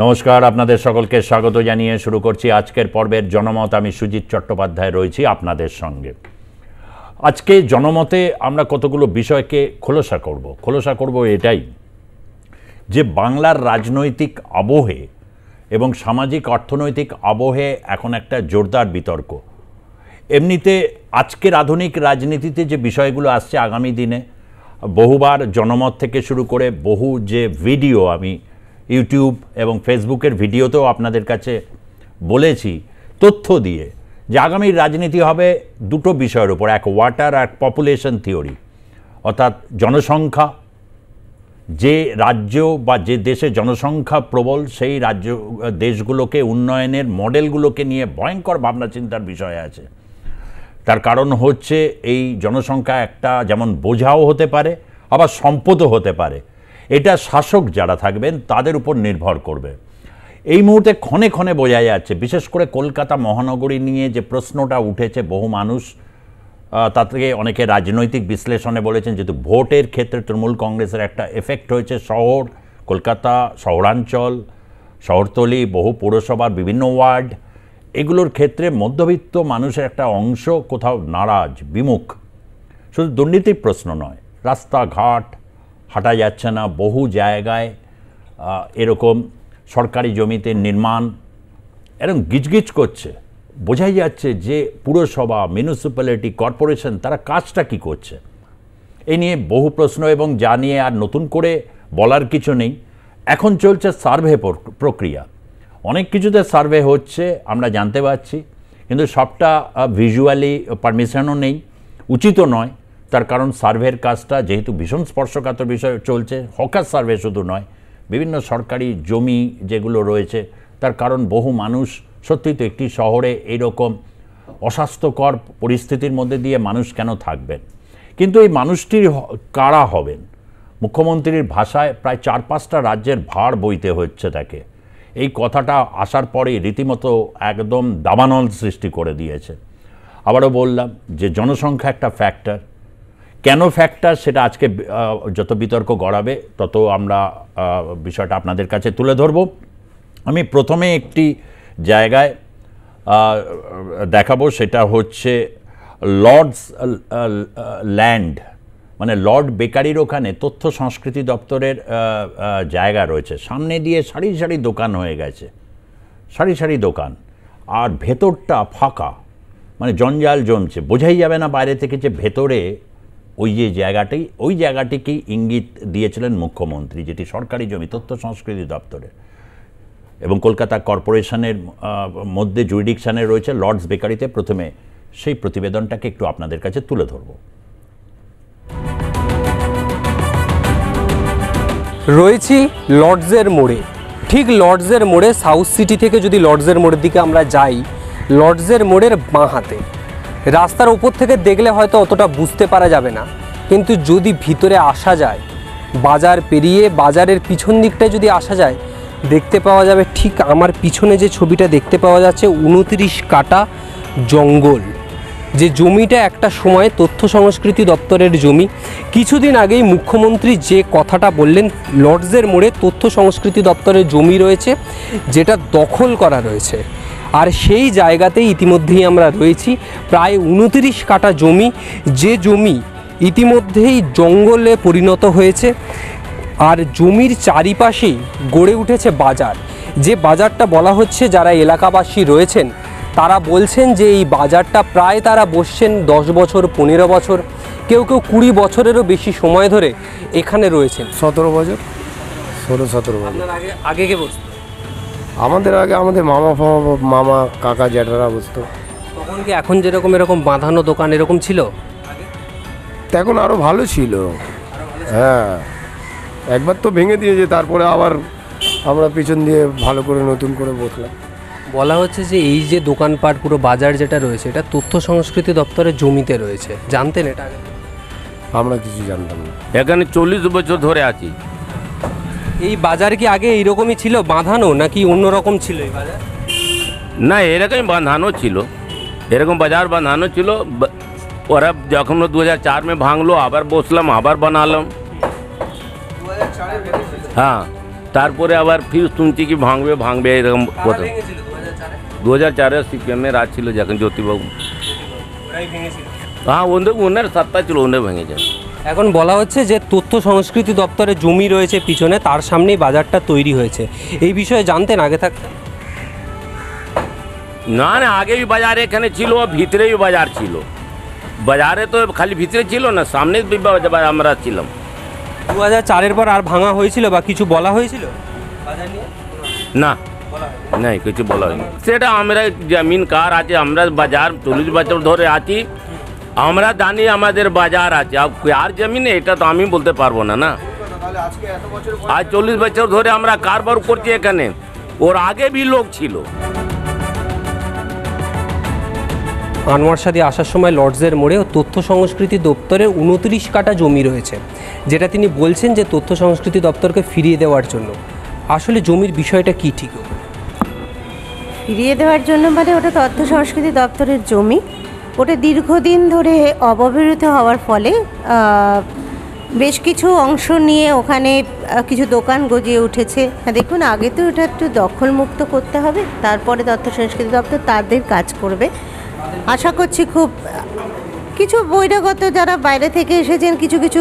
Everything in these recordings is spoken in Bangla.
নমস্কার, আপনাদের সকলকে স্বাগত জানিয়ে শুরু করছি আজকের পর্বের জনমত। আমি সুজিত চট্টোপাধ্যায় রয়েছি আপনাদের সঙ্গে। আজকে জনমতে আমরা কতগুলো বিষয়কে খোলসা করব এটাই যে বাংলার রাজনৈতিক আবহে এবং সামাজিক অর্থনৈতিক আবহে এখন একটা জোরদার বিতর্ক। এমনিতে আজকের আধুনিক রাজনীতিতে যে বিষয়গুলো আসছে আগামী দিনে, বহুবার জনমত থেকে শুরু করে বহু যে ভিডিও আমি ইউটিউব এবং ফেসবুকের ভিডিওতেও আপনাদের কাছে বলেছি তথ্য দিয়ে যে আগামী রাজনীতি হবে দুটো বিষয়ের উপর, এক ওয়াটার আর পপুলেশন থিওরি, অর্থাৎ জনসংখ্যা, যে রাজ্য বা যে দেশে জনসংখ্যা প্রবল সেই রাজ্য দেশগুলোকে উন্নয়নের মডেলগুলোকে নিয়ে ভয়ঙ্কর ভাবনা চিন্তার বিষয় আছে। তার কারণ হচ্ছে এই জনসংখ্যা একটা যেমন বোঝাও হতে পারে আবার সম্পদও হতে পারে। এটা শাসক যারা থাকবেন তাদের উপর নির্ভর করবে। এই মুহূর্তে ক্ষণে ক্ষণে বোঝা যাচ্ছে, বিশেষ করে কলকাতা মহানগরী নিয়ে যে প্রশ্নটা উঠেছে, বহু মানুষ তাতে অনেকে রাজনৈতিক বিশ্লেষণে বলেছেন যেহেতু ভোটের ক্ষেত্রে তৃণমূল কংগ্রেসের একটা এফেক্ট হয়েছে, শহর কলকাতা, শহরাঞ্চল, শহরতলি, বহু পৌরসভার বিভিন্ন ওয়ার্ড, এগুলোর ক্ষেত্রে মধ্যবিত্ত মানুষের একটা অংশ কোথাও নারাজ, বিমুখ। শুধু দুর্নীতির প্রশ্ন নয়, রাস্তাঘাট হাঁটা যাচ্ছে না, বহু জায়গায় এরকম সরকারি জমিতে নির্মাণ এরকম গিজগিজ করছে। বোঝাই যাচ্ছে যে পুরসভা, মিউনিসিপ্যালিটি, কর্পোরেশন তারা কাজটা কি করছে, এই নিয়ে বহু প্রশ্ন এবং যা নিয়ে আর নতুন করে বলার কিছু নেই। এখন চলছে সার্ভে প্রক্রিয়া, অনেক কিছুতে সার্ভে হচ্ছে আমরা জানতে পারছি, কিন্তু সবটা ভিজুয়ালি পারমিশনও নেই, উচিতও নয়। তার কারণ সার্ভের কাজটা যেহেতু ভীষণ স্পর্শকাতর বিষয় চলছে, হকার সার্ভে শুধু নয়, বিভিন্ন সরকারি জমি যেগুলো রয়েছে, তার কারণ বহু মানুষ সত্যিই তো একটি শহরে এইরকম অস্বাস্থ্যকর পরিস্থিতির মধ্যে দিয়ে মানুষ কেন থাকবেন। কিন্তু এই মানুষটির কারা হবেন? মুখ্যমন্ত্রীর ভাষায় প্রায় 4-5টা রাজ্যের ভার বইতে হচ্ছে তাকে। এই কথাটা আসার পরেই রীতিমতো একদম দাবানল সৃষ্টি করে দিয়েছে। আবারও বললাম যে জনসংখ্যা একটা ফ্যাক্টর। কেন ফ্যাক্টর সেটা আজকে যত বিতর্ক গড়াবে তত আমরা বিষয়টা আপনাদের কাছে তুলে ধরব। আমি প্রথমে একটি জায়গায় দেখাবো, সেটা হচ্ছে লর্ডস ল্যান্ড, মানে লর্ড বেকারির ওখানে তথ্য সংস্কৃতি দপ্তরের জায়গা রয়েছে, সামনে দিয়ে সারি সারি দোকান হয়ে গেছে, সারি সারি দোকান, আর ভেতরটা ফাঁকা, মানে জঞ্জাল জমছে। বোঝাই যাবে না বাইরে থেকে যে ভেতরে ওই যে জায়গাটি, ওই জায়গাটিকেই ইঙ্গিত দিয়েছিলেন মুখ্যমন্ত্রী, যেটি সরকারি জমি তথ্য সংস্কৃতি দপ্তরের এবং কলকাতা কর্পোরেশনের মধ্যে জুরিডিকশানে রয়েছে লর্ডস বেকারিতে। প্রথমে সেই প্রতিবেদনটাকে একটু আপনাদের কাছে তুলে ধরব। রয়েছি লর্ডসের মোড়ে, ঠিক লর্ডসের মোড়ে, সাউথ সিটি থেকে যদি লর্ডসের মোড়ের দিকে আমরা যাই, লর্ডসের মোড়ের বাঁ হাতে রাস্তার উপর থেকে দেখলে হয়তো অতটা বুঝতে পারা যাবে না, কিন্তু যদি ভিতরে আসা যায়, বাজার পেরিয়ে বাজারের পিছন দিকটায় যদি আসা যায়, দেখতে পাওয়া যাবে ঠিক আমার পিছনে যে ছবিটা দেখতে পাওয়া যাচ্ছে 29 কাটা জঙ্গল, যে জমিটা একটা সময় তথ্য সংস্কৃতি দপ্তরের জমি। কিছুদিন আগেই মুখ্যমন্ত্রী যে কথাটা বললেন, লর্ডসের মোড়ে তথ্য সংস্কৃতি দপ্তরের জমি রয়েছে যেটা দখল করা রয়েছে, আর সেই জায়গাতেই ইতিমধ্যেই আমরা রয়েছি। প্রায় 29 কাটা জমি, যে জমি ইতিমধ্যেই জঙ্গলে পরিণত হয়েছে, আর জমির চারিপাশেই গড়ে উঠেছে বাজার। যে বাজারটা বলা হচ্ছে, যারা এলাকাবাসী রয়েছেন তারা বলছেন যে এই বাজারটা প্রায় তারা বসছেন 10 বছর, 15 বছর, কেউ কেউ 20 বছরেরও বেশি সময় ধরে এখানে রয়েছেন। 17 বছর, 16-17 বছর। আপনার আগে কে বসতো? আমাদের আগে আমাদের মামা কাকা জ্যাঠারা বসতো। তখন কি এখন যেরকম এরকম বাঁধানো দোকান এরকম ছিল? তখন আরও ভালো ছিল। হ্যাঁ, একবার তো ভেঙে দিয়েছে, তারপরে আবার আমরা পিছন দিয়ে ভালো করে নতুন করে বসলাম। বলা হচ্ছে যে এই যে দোকানপাট, পুরো বাজার যেটা রয়েছে, এটা তথ্য সংস্কৃতি দপ্তরের জমিতে রয়েছে। জানতেন এটা আগে? আমরা কিছু জানতাম না। এখানে 40 বছর ধরে আছি। এই বাজার কি আগে এইরকমই ছিল, বাঁধানো, নাকি অন্যরকম ছিল এই বাজার? না, এরকমই বাঁধানো ছিল, এরকম বাজার বাঁধানো ছিল। ওরা যখন 2004 में ভাঙলো, আবার বসলাম, আবার বানালাম। হ্যাঁ, তারপরে আবার ফির শুনছি কি ভাঙবে ভাঙবে এরকম কথা। 2004-এ সিপিএমের রাজ ছিল যখন জ্যোতিবাবু, হ্যাঁ ওনার সত্তা ছিল, ওনার ভেঙেছে। এখন বলা হচ্ছে যে তথ্য সংস্কৃতি দপ্তরে জমি রয়েছে পিছনে, তার সামনেই বাজারটা তৈরি হয়েছে। এই বিষয়ে জানতেন আগে থাকতে? না না, আগেই বাজার এখানে ছিল, ভিতরেই বাজার ছিল। বাজারে তো খালি ভিতরে ছিল না, সামনে আমরা ছিলাম। 2004-এর পর আর ভাঙা হয়েছিল বা কিছু বলা হয়েছিল বাজার নিয়ে? না না, কিছু বলা হয়নি। সেটা আমরা জমিন কার আছে, আমরা বাজার 40 বছর ধরে আছি, আমরা জানি আমাদের বাজার আছে। আর জমিনে এটা তো আমি বলতে পারবো না। না, আজ 40 বছর ধরে আমরা কারবার করছি এখানে, ওর আগে भी লোক ছিল। আনোয়ার সাদি আসার সময় লর্ডসের মোড়ে তথ্য সংস্কৃতি দপ্তরের 29 কাঠা জমি রয়েছে, যেটা তিনি বলছেন যে তথ্য সংস্কৃতি দপ্তরকে ফিরিয়ে দেওয়ার জন্য। আসলে জমির বিষয়টা কি ঠিক? ফিরিয়ে দেওয়ার জন্য মানে ওটা তথ্য সংস্কৃতি দপ্তরের জমি, ওটা দীর্ঘদিন ধরে অব্যবহৃত হওয়ার ফলে বেশ কিছু অংশ নিয়ে ওখানে কিছু দোকান গজিয়ে উঠেছে। দেখুন, আগে তো ওটা একটু দখলমুক্ত করতে হবে, তারপরে তথ্য সংস্কৃতি দপ্তর তাদের কাজ করবে। আশা করছি খুব কিছু বহিরাগত যারা বাইরে থেকে এসেছেন কিছু কিছু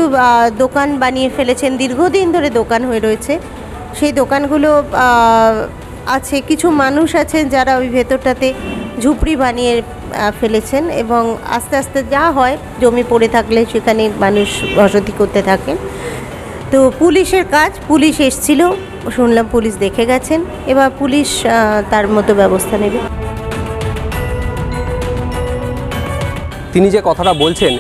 দোকান বানিয়ে ফেলেছেন, দীর্ঘদিন ধরে দোকান হয়ে রয়েছে, সেই দোকানগুলো আছে। কিছু মানুষ আছেন যারা ওই ভেতরটাতে ঝুপড়ি বানিয়ে ফেলেছেন, এবং আস্তে আস্তে যা হয় জমি পড়ে থাকলে সেখানে মানুষ বসতি করতে থাকেন। তো পুলিশের কাজ, পুলিশ এসছিল, শুনলাম পুলিশ দেখে গেছেন, এবার পুলিশ তার মতো ব্যবস্থা নেবে। তিনি যে কথাটা বলছেন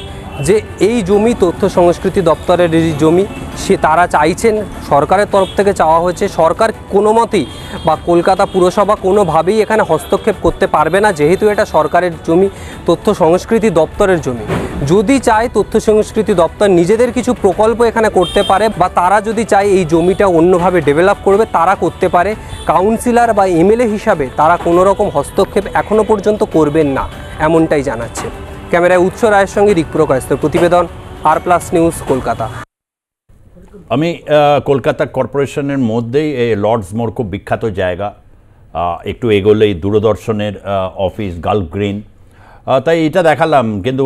যে এই জমি তথ্য সংস্কৃতি দপ্তরের জমি, সে তারা চাইছেন, সরকারের তরফ থেকে চাওয়া হয়েছে, সরকার কোনো মতেই বা কলকাতা পুরসভা কোনোভাবেই এখানে হস্তক্ষেপ করতে পারবে না, যেহেতু এটা সরকারের জমি, তথ্য সংস্কৃতি দপ্তরের জমি। যদি চায় তথ্য সংস্কৃতি দপ্তর নিজেদের কিছু প্রকল্প এখানে করতে পারে, বা তারা যদি চায় এই জমিটা অন্যভাবে ডেভেলপ করবে, তারা করতে পারে। কাউন্সিলর বা এমএলএ হিসাবে তারা কোনো রকম হস্তক্ষেপ এখনও পর্যন্ত করবেন না, এমনটাই জানাচ্ছে। ক্যামেরায় উৎস রায়ের সঙ্গে রিকপুর কায়স্থের প্রতিবেদন, আর+ নিউজ, কলকাতা। আমি কলকাতা কর্পোরেশনের মধ্যেই এই লর্ডস মোড় খুব বিখ্যাত জায়গা, একটু এগোলেই দূরদর্শনের অফিস, গালফ গ্রিন, তাই এটা দেখালাম। কিন্তু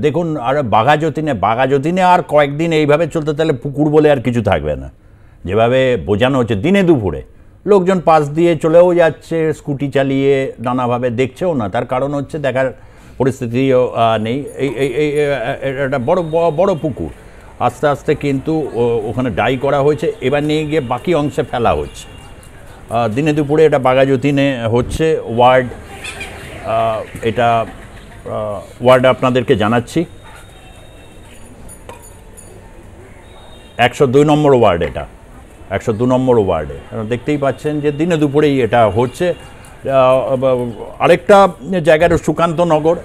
দেখুন, আর বাঘাযতীনে আর কয়েকদিন এইভাবে চলতে তাহলে পুকুর বলে আর কিছু থাকবে না। যেভাবে বোঝানো হচ্ছে দিনে দুপুরে লোকজন পাশ দিয়ে চলেও যাচ্ছে, স্কুটি চালিয়ে নানাভাবে দেখছেও না, তার কারণ হচ্ছে দেখার পরিস্থিতিও নেই। এটা বড় পুকুর, আস্তে আস্তে কিন্তু ওখানে ডাই করা হয়েছে, এবার নিয়ে গিয়ে বাকি অংশে ফেলা হচ্ছে। দিনে দুপুরে এটা বাঘাযতীনে হচ্ছে ওয়ার্ড, এটা ওয়ার্ড আপনাদেরকে জানাচ্ছি, 102 নম্বর ওয়ার্ড। এটা 102 নম্বর ওয়ার্ডে দেখতেই পাচ্ছেন যে দিনে দুপুরেই এটা হচ্ছে। আরেকটা জায়গার সুকান্ত নগর,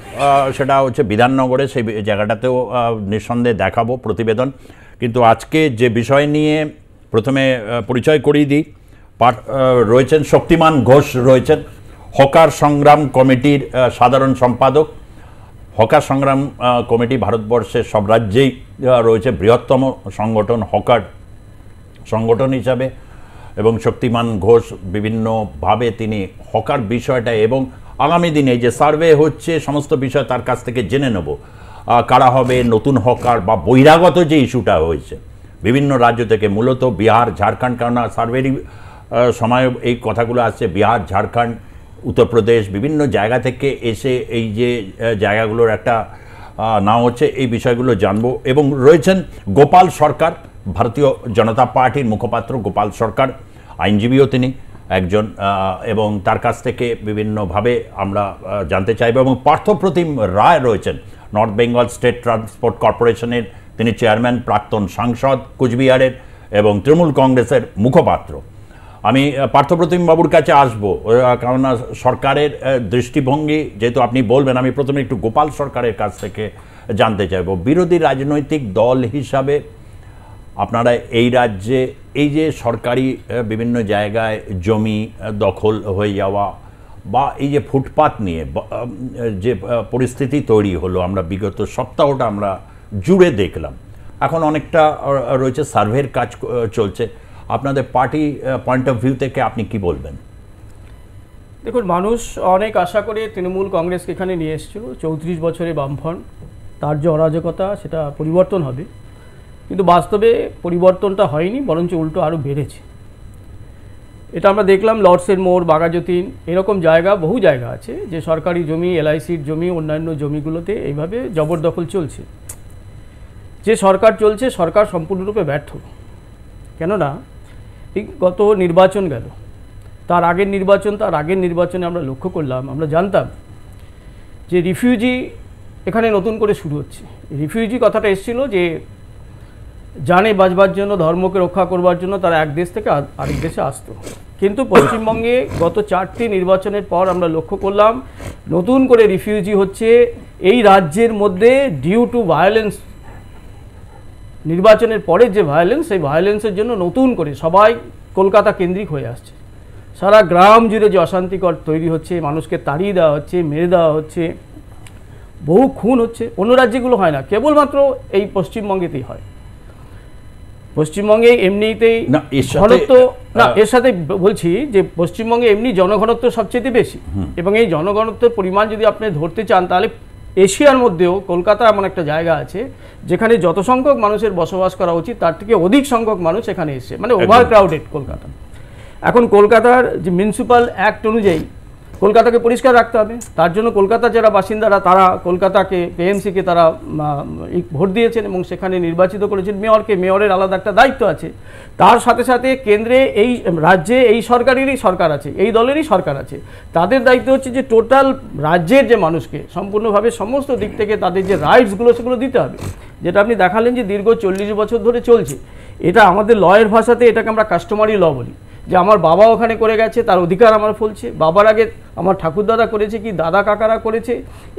সেটা হচ্ছে বিধাননগরে, সেই জায়গাটাতেও নিঃসন্দেহে দেখাবো প্রতিবেদন। কিন্তু আজকে যে বিষয় নিয়ে প্রথমে পরিচয় করিয়ে দিই, রয়েছেন শক্তিমান ঘোষ, রয়েছেন হকার সংগ্রাম কমিটির সাধারণ সম্পাদক। হকার সংগ্রাম কমিটি ভারতবর্ষের সব রাজ্যেই রয়েছে বৃহত্তম সংগঠন হকার সংগঠন হিসাবে, এবং শক্তিমান ঘোষ বিভিন্নভাবে তিনি হকার বিষয়টা এবং আগামী দিনে যে সার্ভে হচ্ছে সমস্ত বিষয় তার কাছ থেকে জেনে নেব, কারা হবে নতুন হকার বা বহিরাগত যে ইস্যুটা হয়েছে বিভিন্ন রাজ্য থেকে, মূলত বিহার, ঝাড়খণ্ড, কারণ সার্ভেরই সময় এই কথাগুলো আসছে, বিহার, ঝাড়খণ্ড, উত্তরপ্রদেশ, বিভিন্ন জায়গা থেকে এসে এই যে জায়গাগুলোর একটা নাম হচ্ছে, এই বিষয়গুলো জানবো। এবং রয়েছেন গোপাল সরকার, ভারতীয় জনতা পার্টির মুখপাত্র গোপাল সরকার, আইনজীবীও তিনি একজন, এবং তার কাছ থেকে বিভিন্নভাবে আমরা জানতে চাইব। এবং পার্থপ্রতিম রায় রয়েছেন, নর্থ বেঙ্গল স্টেট ট্রান্সপোর্ট কর্পোরেশনের তিনি চেয়ারম্যান, প্রাক্তন সাংসদ কুচবিহারের এবং তৃণমূল কংগ্রেসের মুখপাত্র। আমি পার্থপ্রতিম বাবুর কাছে আসবো, কারণ সরকারের দৃষ্টিভঙ্গি যেহেতু আপনি বলবেন, আমি প্রথমে একটু গোপাল সরকারের কাছ থেকে জানতে চাইব, বিরোধী রাজনৈতিক দল হিসাবে আপনারা এই রাজ্যে এই যে সরকারি বিভিন্ন জায়গায় জমি দখল হয়ে যাওয়া বা এই যে ফুটপাত নিয়ে যে পরিস্থিতি তৈরি হলো, আমরা বিগত সপ্তাহটা আমরা জুড়ে দেখলাম, এখন অনেকটা রয়েছে সার্ভের কাজ চলছে, আপনাদের পার্টি পয়েন্ট অফ ভিউ থেকে আপনি কি বলবেন? দেখুন, মানুষ অনেক আশা করে তৃণমূল কংগ্রেসকে এখানে নিয়ে এসেছিল। 34 বছরে বামফ্রন্ট, তার যে অরাজকতা সেটা পরিবর্তন হবে, কিন্তু বাস্তবে পরিবর্তনটা হয়নি, বরঞ্চ উল্টো আরও বেড়েছে। এটা আমরা দেখলাম লর্ডসের মোড়, বাঘাযতীন, এরকম জায়গা, বহু জায়গা আছে যে সরকারি জমি, LICর জমি, অন্যান্য জমিগুলোতে এইভাবে জবরদখল চলছে। যে সরকার চলছে, সরকার সম্পূর্ণরূপে ব্যর্থ। কেননা এই গত নির্বাচন গেল, তার আগের নির্বাচনে আমরা লক্ষ্য করলাম, আমরা জানতাম যে রিফিউজি এখানে নতুন করে শুরু হচ্ছে। রিফিউজি কথাটা এসেছিল যে জানে বাঁচবার জন্য, ধর্মকে রক্ষা করবার জন্য তারা এক দেশ থেকে আরেক দেশে আসতো। কিন্তু পশ্চিমবঙ্গে গত 4টি নির্বাচনের পর আমরা লক্ষ্য করলাম নতুন করে রিফিউজি হচ্ছে এই রাজ্যের মধ্যে ডিউ টু ভায়োলেন্স। নির্বাচনের পরে যে ভায়োলেন্স, সেই ভায়োলেন্সের জন্য নতুন করে সবাই কলকাতা কেন্দ্রিক হয়ে আসছে। সারা গ্রাম জুড়ে যে অশান্তিকর তৈরি হচ্ছে, মানুষকে তাড়িয়ে দেওয়া হচ্ছে, মেরে দেওয়া হচ্ছে, বহু খুন হচ্ছে। অন্য রাজ্যগুলো হয় না, কেবলমাত্র এই পশ্চিমবঙ্গেতেই হয়। পশ্চিমবঙ্গে এমনিতেই ঘনত্ব না, এর সাথে বলছি যে পশ্চিমবঙ্গে এমনি জনঘনত্ব সবচেয়ে বেশি, এবং এই জনঘনত্বের পরিমাণ যদি আপনি ধরতে চান তাহলে এশিয়ার মধ্যেও কলকাতা এমন একটা জায়গা আছে যেখানে যত সংখ্যক মানুষের বসবাস করা উচিত তার থেকে অধিক সংখ্যক মানুষ এখানে এসে, মানে ওভার ক্রাউডেড কলকাতা। এখন কলকাতার যে মিউনিসিপ্যাল অ্যাক্ট অনুযায়ী কলকাতাকে পরিষ্কার রাখতে হবে। তার জন্য কলকাতার যারা বাসিন্দারা, তারা কলকাতাকে, কেএমসিকে তারা ভোট দিয়েছেন এবং সেখানে নির্বাচিত করেছেন মেয়রকে। মেয়রের আলাদা একটা দায়িত্ব আছে। তার সাথে সাথে কেন্দ্রে, এই রাজ্যে এই সরকারেরই সরকার আছে, এই দলেরই সরকার আছে। তাদের দায়িত্ব হচ্ছে যে টোটাল রাজ্যের যে মানুষকে সম্পূর্ণভাবে সমস্ত দিক থেকে তাদের যে রাইটসগুলো সেগুলো দিতে হবে। যেটা আপনি দেখালেন যে দীর্ঘ 40 বছর ধরে চলছে। এটা আমাদের লয়ের ভাষাতে এটাকে আমরা কাস্টমারি ল বলি, যে আমার বাবা ওখানে করে গেছে, তার অধিকার আমার ফলছে। বাবার আগে আমার ঠাকুরদাদা করেছে, কি দাদা কাকারা করেছে।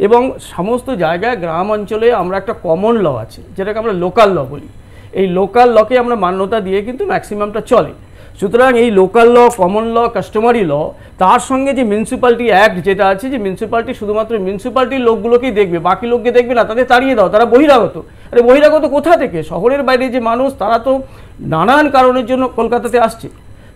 এবং সমস্ত জায়গায় গ্রাম অঞ্চলে আমরা একটা কমন ল আছে, যেটাকে আমরা লোকাল ল বলি। এই লোকাল লকে আমরা মান্যতা দিয়ে কিন্তু ম্যাক্সিমামটা চলে। সুতরাং এই local law, common law, customary law, তার সঙ্গে যে মিউনিসিপ্যালিটি অ্যাক্ট যেটা আছে, যে মিউনিসিপ্যালিটি শুধুমাত্র মিউনিসিপ্যালিটির লোকগুলোকেই দেখবে, বাকি লোককে দেখবে না, তাদের তাড়িয়ে দাও, তারা বহিরাগত। আরে বহিরাগত কোথা থেকে? শহরের বাইরে যে মানুষ, তারা তো নানান কারণের জন্য কলকাতাতে আসছে।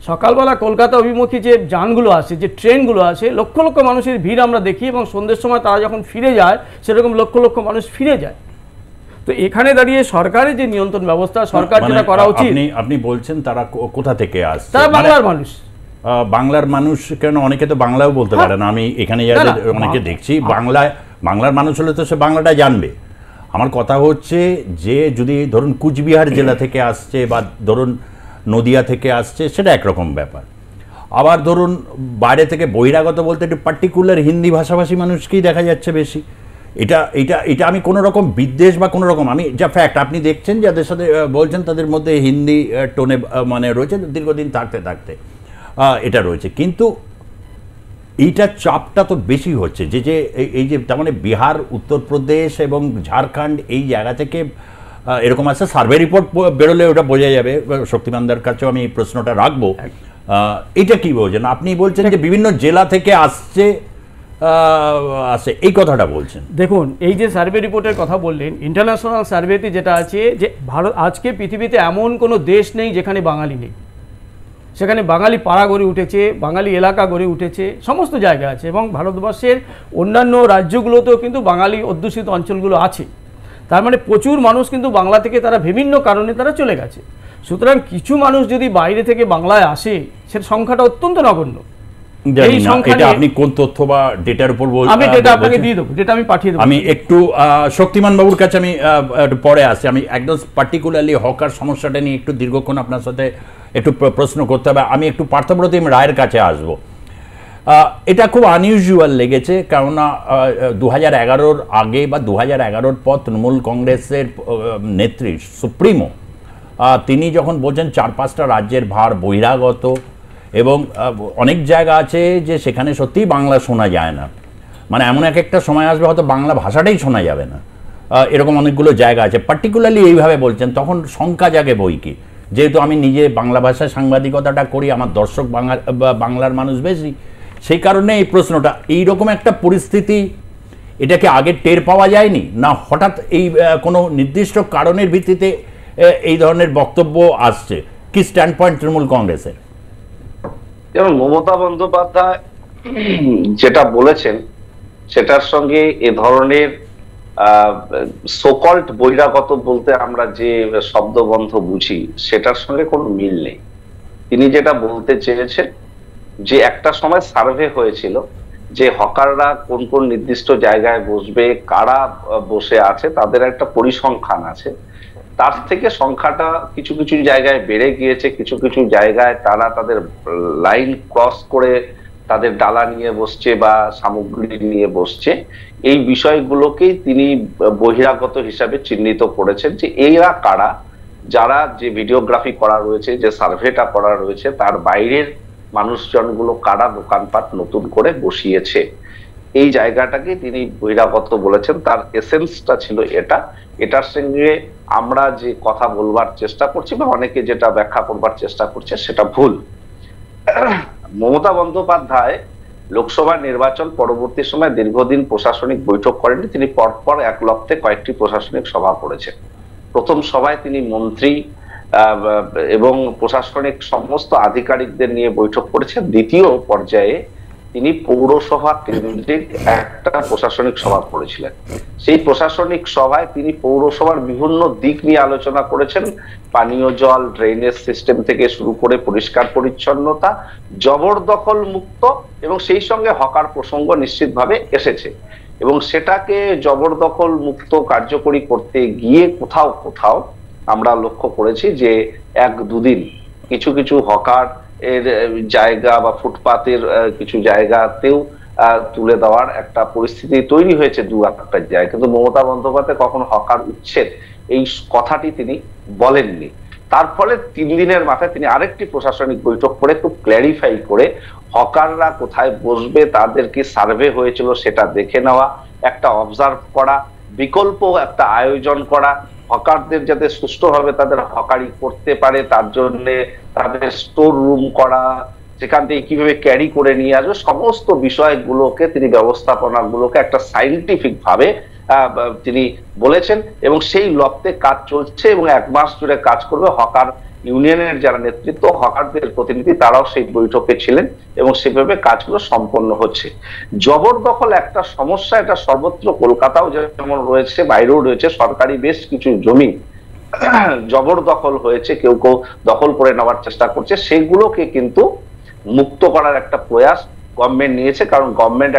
সকালবেলা কলকাতা অভিমুখী যে যানগুলো আসে, যে ট্রেনগুলো আসে, লক্ষ লক্ষ মানুষের ভিড় আমরা দেখি, এবং সন্ধ্যের সময় তারা যখন ফিরে যায় সেরকম লক্ষ লক্ষ মানুষ ফিরে যায়। তো এখানে দাঁড়িয়ে সরকারের যে নিয়ন্ত্রণ ব্যবস্থা, সরকার যেটা করা উচিত। আপনি বলছেন তারা কোথা থেকে আসছে? তারা বাংলার মানুষ। বাংলার মানুষ কেন? অনেকে তো বাংলাও বলতে পারে না। আমি এখানে অনেকে দেখছি বাংলার মানুষ হলে তো সে বাংলাটা জানবে। আমার কথা হচ্ছে যে যদি ধরুন কুচবিহার জেলা থেকে আসছে, বা ধরুন নদিয়া থেকে আসছে, সেটা একরকম ব্যাপার। আবার ধরুন বাইরে থেকে বহিরাগত বলতে একটু পার্টিকুলার হিন্দি ভাষাভাষী মানুষকেই দেখা যাচ্ছে বেশি। এটা আমি কোনো রকম বিদ্বেষ বা কোনো রকম, আমি যা ফ্যাক্ট, আপনি দেখছেন যাদের সাথে বলছেন তাদের মধ্যে হিন্দি টোনে মানে রয়েছে দীর্ঘদিন থাকতে থাকতে, এটা রয়েছে। কিন্তু এইটার চাপটা তো বেশি হচ্ছে, যে এই যে তার মানে বিহার, উত্তরপ্রদেশ এবং ঝাড়খণ্ড, এই জায়গা থেকে এরকম আছে। সার্ভে রিপোর্ট বেরোলে ওটা বোঝা যাবে। শক্তিমানদার কাছেও আমি এই প্রশ্নটা রাখবো। এটা কি বলছেন আপনি? বলছেন যে বিভিন্ন জেলা থেকে আসছে, এই কথাটা বলছেন। দেখুন, এই যে সার্ভে রিপোর্টের কথা বললেন, ইন্টারন্যাশনাল সার্ভেতে যেটা আছে যে ভারত, আজকে পৃথিবীতে এমন কোনো দেশ নেই যেখানে বাঙালি নেই। সেখানে বাঙালি পাড়া গড়ে উঠেছে, বাঙালি এলাকা গড়ে উঠেছে, সমস্ত জায়গা আছে। এবং ভারতবর্ষের অন্যান্য রাজ্যগুলোতেও কিন্তু বাঙালি অধ্যুষিত অঞ্চলগুলো আছে। তার মানে প্রচুর মানুষ কিন্তু বাংলা থেকে তারা বিভিন্ন কারণে তারা চলে গেছে। সুতরাং কিছু মানুষ যদি বাইরে থেকে বাংলায় আসে, সেটা সংখ্যাটা অত্যন্ত নগণ্য। এই সংখ্যা আপনি কোন তথ্য বা ডেটার উপর বলছেন? আমি ডেটা আপনাকে দিয়ে দেবো, ডেটা আমি পাঠিয়ে দেবো। আমি একটু শক্তিমান বাবুর কাছে আমি একটু পরে আসি। আমি একদম পার্টিকুলারলি হকার সমস্যাটা নিয়ে একটু দীর্ঘক্ষণ আপনার সাথে একটু প্রশ্ন করতে হবে। আমি একটু পার্থপ্রতিম রায়ের কাছে আসবো। এটা খুব আনইউজুয়াল লেগেছে, কেননা 2011-র আগে বা 2011-র পর তৃণমূল কংগ্রেসের নেত্রী সুপ্রিমো তিনি যখন বলছেন 4-5টা রাজ্যের ভার বহিরাগত, এবং অনেক জায়গা আছে যে সেখানে সত্যিই বাংলা শোনা যায় না, মানে এমন একটা সময় আসবে হয়তো বাংলা ভাষাটাই শোনা যাবে না, এরকম অনেকগুলো জায়গা আছে। পার্টিকুলারলি এইভাবে বলছেন, তখন শঙ্কা জাগে বই কি, যেহেতু আমি নিজে বাংলা ভাষায় সাংবাদিকতাটা করি, আমার দর্শক বাংলার মানুষ বেশি, সেই কারণে এই প্রশ্নটা। এইরকম একটা পরিস্থিতি, এটাকে আগে টের পাওয়া যায়নি, না হঠাৎ এই কোনো নির্দিষ্ট কারণের ভিত্তিতে এই ধরনের বক্তব্য আসছে? কি স্ট্যান্ড পয়েন্ট তৃণমূল কংগ্রেসের? যেমন মমতা বন্দ্যোপাধ্যায় যেটা বলেছেন সেটার সঙ্গে এ ধরনের সোকল্ড বহিরাগত বলতে আমরা যে শব্দবন্ধ বুঝি সেটার সঙ্গে কোনো মিল নেই। তিনি যেটা বলতে চেয়েছেন যে একটা সময় সার্ভে হয়েছিল যে হকাররা কোন কোন নির্দিষ্ট জায়গায় বসবে, কারা বসে আছে, তাদের একটা পরিসংখ্যান আছে। তার থেকে সংখ্যাটা কিছু কিছু জায়গায় বেড়ে গিয়েছে, কিছু কিছু জায়গায় তারা তাদের লাইন ক্রস করে তাদের ডালা নিয়ে বসছে বা সামগ্রী নিয়ে বসছে। এই বিষয়গুলোকেই তিনি বহিরাগত হিসাবে চিহ্নিত করেছেন যে এরা কারা, যারা যে ভিডিওগ্রাফি করা রয়েছে, যে সার্ভেটা করা রয়েছে, তার বাইরের মানুষজনগুলো কারা দোকানপাট নতুন করে বসিয়েছে। এই জায়গাটাকে তিনি বহিরাগত বলেছেন। তার এসেন্সটা ছিল এটার সঙ্গে আমরা যে কথা বলবার চেষ্টা করছি বা অনেকে যেটা ব্যাখ্যা করবার চেষ্টা করছে সেটা ভুল। মমতা বন্দ্যোপাধ্যায় লোকসভা নির্বাচন পরবর্তী সময় দীর্ঘদিন প্রশাসনিক বৈঠক করেননি। তিনি পরপর এক লপ্তে কয়েকটি প্রশাসনিক সভা করেছেন। প্রথম সভায় তিনি মন্ত্রী এবং প্রশাসনিক সমস্ত আধিকারিকদের নিয়ে বৈঠক করেছেন। দ্বিতীয় পর্যায়ে তিনি পৌরসভা কেন্দ্রিক একটা প্রশাসনিক সভা করেছিলেন। সেই প্রশাসনিক সভায় তিনি পৌরসভার বিভিন্ন দিক নিয়ে আলোচনা করেছেন, পানীয় জল, ড্রেনেজ সিস্টেম থেকে শুরু করে পরিষ্কার পরিচ্ছন্নতা, জবরদখল মুক্ত, এবং সেই সঙ্গে হকার প্রসঙ্গ নিশ্চিতভাবে এসেছে। এবং সেটাকে জবরদখল মুক্ত কার্যকরী করতে গিয়ে কোথাও কোথাও আমরা লক্ষ্য করেছি যে এক দুদিন কিছু কিছু হকার এর জায়গা বা ফুটপাতের কিছু জায়গাতেও তুলে দেওয়ার একটা পরিস্থিতি তৈরি হয়েছে দু একটা জায়গায়। কিন্তু মমতা বন্দ্যোপাধ্যায় কখনো হকার উচ্ছেদ এই কথাটি তিনি বলেননি। তার ফলে 3 দিনের মাথায় তিনি আরেকটি প্রশাসনিক বৈঠক করে খুব ক্ল্যারিফাই করে হকাররা কোথায় বসবে, তাদের কি সার্ভে হয়েছিল সেটা দেখে নেওয়া, একটা অবজার্ভ করা, বিকল্প একটা আয়োজন করা, হকারদের যাতে সুষ্ঠুভাবে তাদের হকারি করতে পারে তার জন্য তাদের স্টোর রুম করা, সেখান থেকে কিভাবে ক্যারি করে নিয়ে আসবে, সমস্ত বিষয়গুলোকে তিনি ব্যবস্থাপনাগুলোকে একটা সাইন্টিফিক ভাবে তিনি বলেছেন। এবং সেই লক্ষ্যে কাজ চলছে এবং 1 মাস জুড়ে কাজ করবে। হকার ইউনিয়নের যারা নেতৃত্ব, হকারদের প্রতিনিধি, তারাও সেই বৈঠকে ছিলেন এবং সেভাবে কাজগুলো সম্পন্ন হচ্ছে। জবরদখল একটা সমস্যা, এটা সর্বত্র, কলকাতাও যেমন রয়েছে, বাইরেও রয়েছে। সরকারি বেশ কিছু জমি জবরদখল হয়েছে, কেউ কেউ দখল করে নেওয়ার চেষ্টা করছে। সেগুলোকে কিন্তু মুক্ত করার একটা প্রয়াস গভর্নমেন্ট নিয়েছে, কারণ গভর্নমেন্ট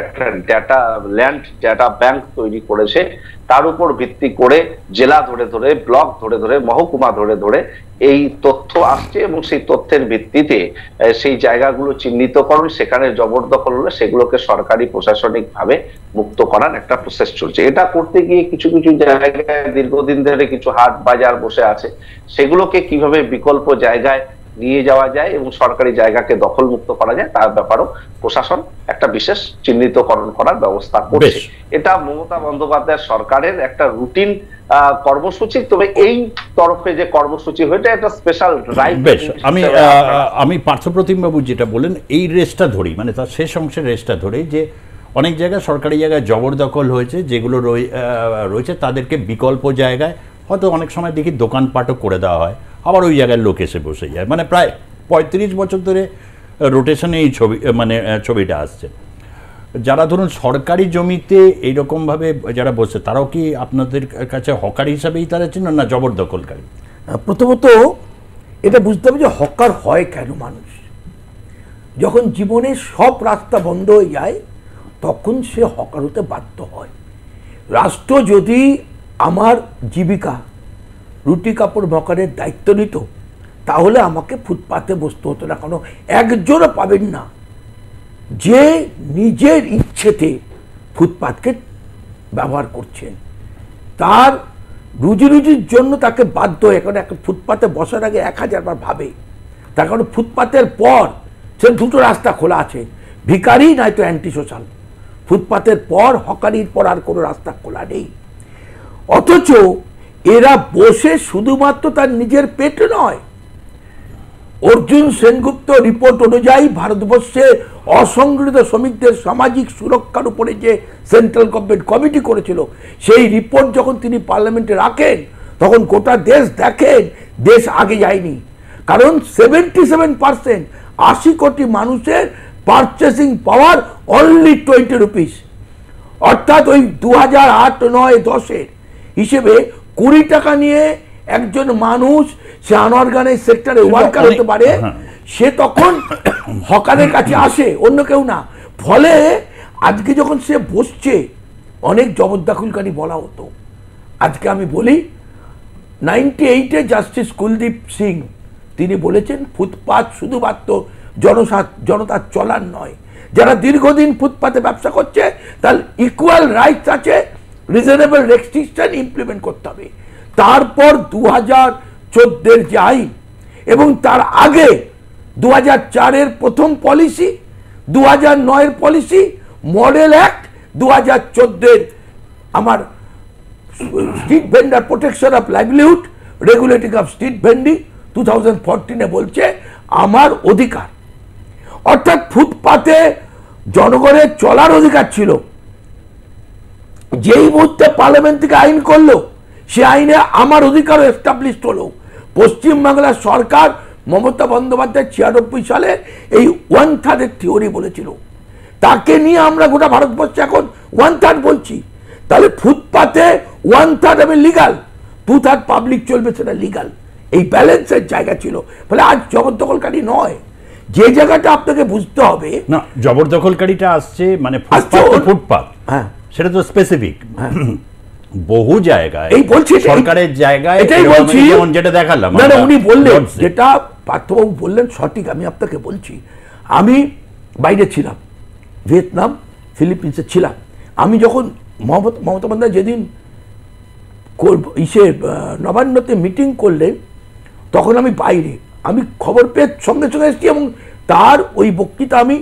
একটা ল্যান্ড ডেটা ব্যাংক তৈরি করেছে। তার উপর ভিত্তি করে জেলা ধরে ধরে, ব্লক ধরে ধরে, মহকুমা ধরে ধরে এই তথ্য আসছে এবং সেই তথ্যের ভিত্তিতে সেই জায়গাগুলো চিহ্নিতকরণ, সেখানে জবরদখল হলে সেগুলোকে সরকারি প্রশাসনিক ভাবে মুক্ত করার একটা প্রসেস চলছে। এটা করতে গিয়ে কিছু কিছু জায়গায় দীর্ঘদিন ধরে কিছু হাট বাজার বসে আছে, সেগুলোকে কিভাবে বিকল্প জায়গায় নিয়ে যাওয়া যায় এবং সরকারি জায়গাকে দখল মুক্ত করা যায় তার ব্যাপারেও প্রশাসন একটা বিশেষ চিহ্নিতকরণ করার ব্যবস্থা করছে। এটা মমতা বন্দ্যোপাধ্যায়ের সরকারের একটা রুটিন কর্মসূচি। তবে এই তরফে যে কর্মসূচি হয়েছে একটা স্পেশাল ড্রাইভ। বেশ, আমি পার্থপ্রতিম বাবু যেটা বলেন এই রেসটা ধরি, মানে তার শেষ অংশের রেসটা ধরে, যে অনেক জায়গায় সরকারি জায়গায় জবরদখল হয়েছে, যেগুলো রয়েছে তাদেরকে বিকল্প জায়গায় হয়তো অনেক সময় দেখি দোকানপাটও করে দেওয়া হয়, আবার ওই জায়গায় লোক এসে বসে যায়। মানে প্রায় 35 বছর ধরে রোটেশনে এই ছবিটা আসছে। যারা ধরুন সরকারি জমিতে এইরকমভাবে যারা বসে, তারাও কি আপনাদের কাছে হকার হিসাবেই তারা চিনেন না জবরদখলকারী? প্রথমত এটা বুঝতে হবে যে হকার হয় কেন মানুষ। যখন জীবনে সব রাস্তা বন্ধ হয়ে যায় তখন সে হকার হতে বাধ্য হয়। রাষ্ট্র যদি আমার জীবিকা রুটি কাপড় মকানের দায়িত্ব নিত তাহলে আমাকে ফুটপাতে বসতে হতো না। কারণ একজনও পাবেন না যে নিজের ইচ্ছেতে ফুটপাতকে ব্যবহার করছেন, তার রুজি রুজির জন্য তাকে বাধ্য হয়ে, কারণ একটা ফুটপাতে বসার আগে 1000 বার ভাবে। তার কারণ ফুটপাতের পর সে 2টো রাস্তা খোলা আছে, ভিখারি নয়তো অ্যান্টি সোশ্যাল। ফুটপাতের পর হকারির পর আর কোনো রাস্তা খোলা নেই। অথচ এরা বসে শুধুমাত্র তার নিজের পেট নয়, অর্জুন সেনগুপ্ত রিপোর্ট অনুযায়ী ভারতবর্ষে অসংগঠিত শ্রমিকদের সামাজিক সুরক্ষার উপরে যে সেন্ট্রাল গভর্নমেন্ট কমিটি করেছিল, সেই রিপোর্ট যখন তিনি পার্লামেন্টে রাখেন তখন গোটা দেশ দেখেন দেশ আগে যায়নি। কারণ 77%, 80 কোটি মানুষের পারচেসিং পাওয়ার অনলি 20 রুপিস। অর্থাৎ ওই 2008, 9, 10 হিসেবে 20 টাকা নিয়ে একজন মানুষ সে আনঅর্গানাইজ সেক্টরে ওয়ার্কার হতে পারে, সে তখন হকারের কাছে আসে, অন্য কেউ না। ফলে আজকে যখন সে বসছে, অনেক জবরদখলকারী বলা হতো। আজকে আমি বলি 98-এ জাস্টিস কুলদীপ সিং তিনি বলেছেন ফুটপাত শুধুমাত্র জনতার চলার নয়, যারা দীর্ঘদিন ফুটপাতে ব্যবসা করছে তার ইকুয়াল রাইটস আছে, রিজনেবল রেস্ট্রিকশন ইমপ্লিমেন্ট করতে হবে। তারপর 2014-এর যে আইন এবং তার আগে 2004-এর প্রথম পলিসি, 2009-এর পলিসি, মডেল অ্যাক্ট, 2014-এর আমার street vendor protection of livelihood, regulating of street vending 2014-এ বলছে আমার অধিকার। অর্থাৎ ফুটপাতে জনগণের চলার অধিকার ছিল। যেই মুহূর্তে পার্লামেন্ট থেকে আইন করলো, সে আইনে আমার অধিকারও এস্টাবলিশড হলো। পশ্চিমবাংলার সরকার মমতা বন্দ্যোপাধ্যায় 96 সালে এই 1/3 থিওরি বলেছিল, তাকে নিয়ে আমরা গোটা ভারতবর্ষে এখন 1/3 বলছি। তাহলে ফুটপাতে 1/3 আমি লিগাল, 2/3 পাবলিক চলবে, সেটা লিগাল। এই ব্যালেন্সের জায়গা ছিল। ফলে আজ জবরদখলকারী নয়, যে জায়গাটা আপনাকে বুঝতে হবে না, জবরদখলকারীটা আসছে মানে ফুটপাত, হ্যাঁ সেটা তো স্পেসিফিক। বহু জায়গায় এই বলছি, সরকারের জায়গায় এটাই বলছি, যেমন যেটা দেখালাম। না উনি বললেন, যেটা পার্থবাবু বললেন সঠিক। আমি আপনাকে বলছি, আমি বাইরে ছিলাম, ভিয়েতনাম, ফিলিপিন্সে ছিলাম। আমি যখন মমতা বন্দ্যোপাধ্যায় যেদিন নবান্নতে মিটিং করলেন, তখন আমি বাইরে, আমি খবর পেয়ে সঙ্গে সঙ্গে এসেছি এবং তার ওই বক্তৃতা আমি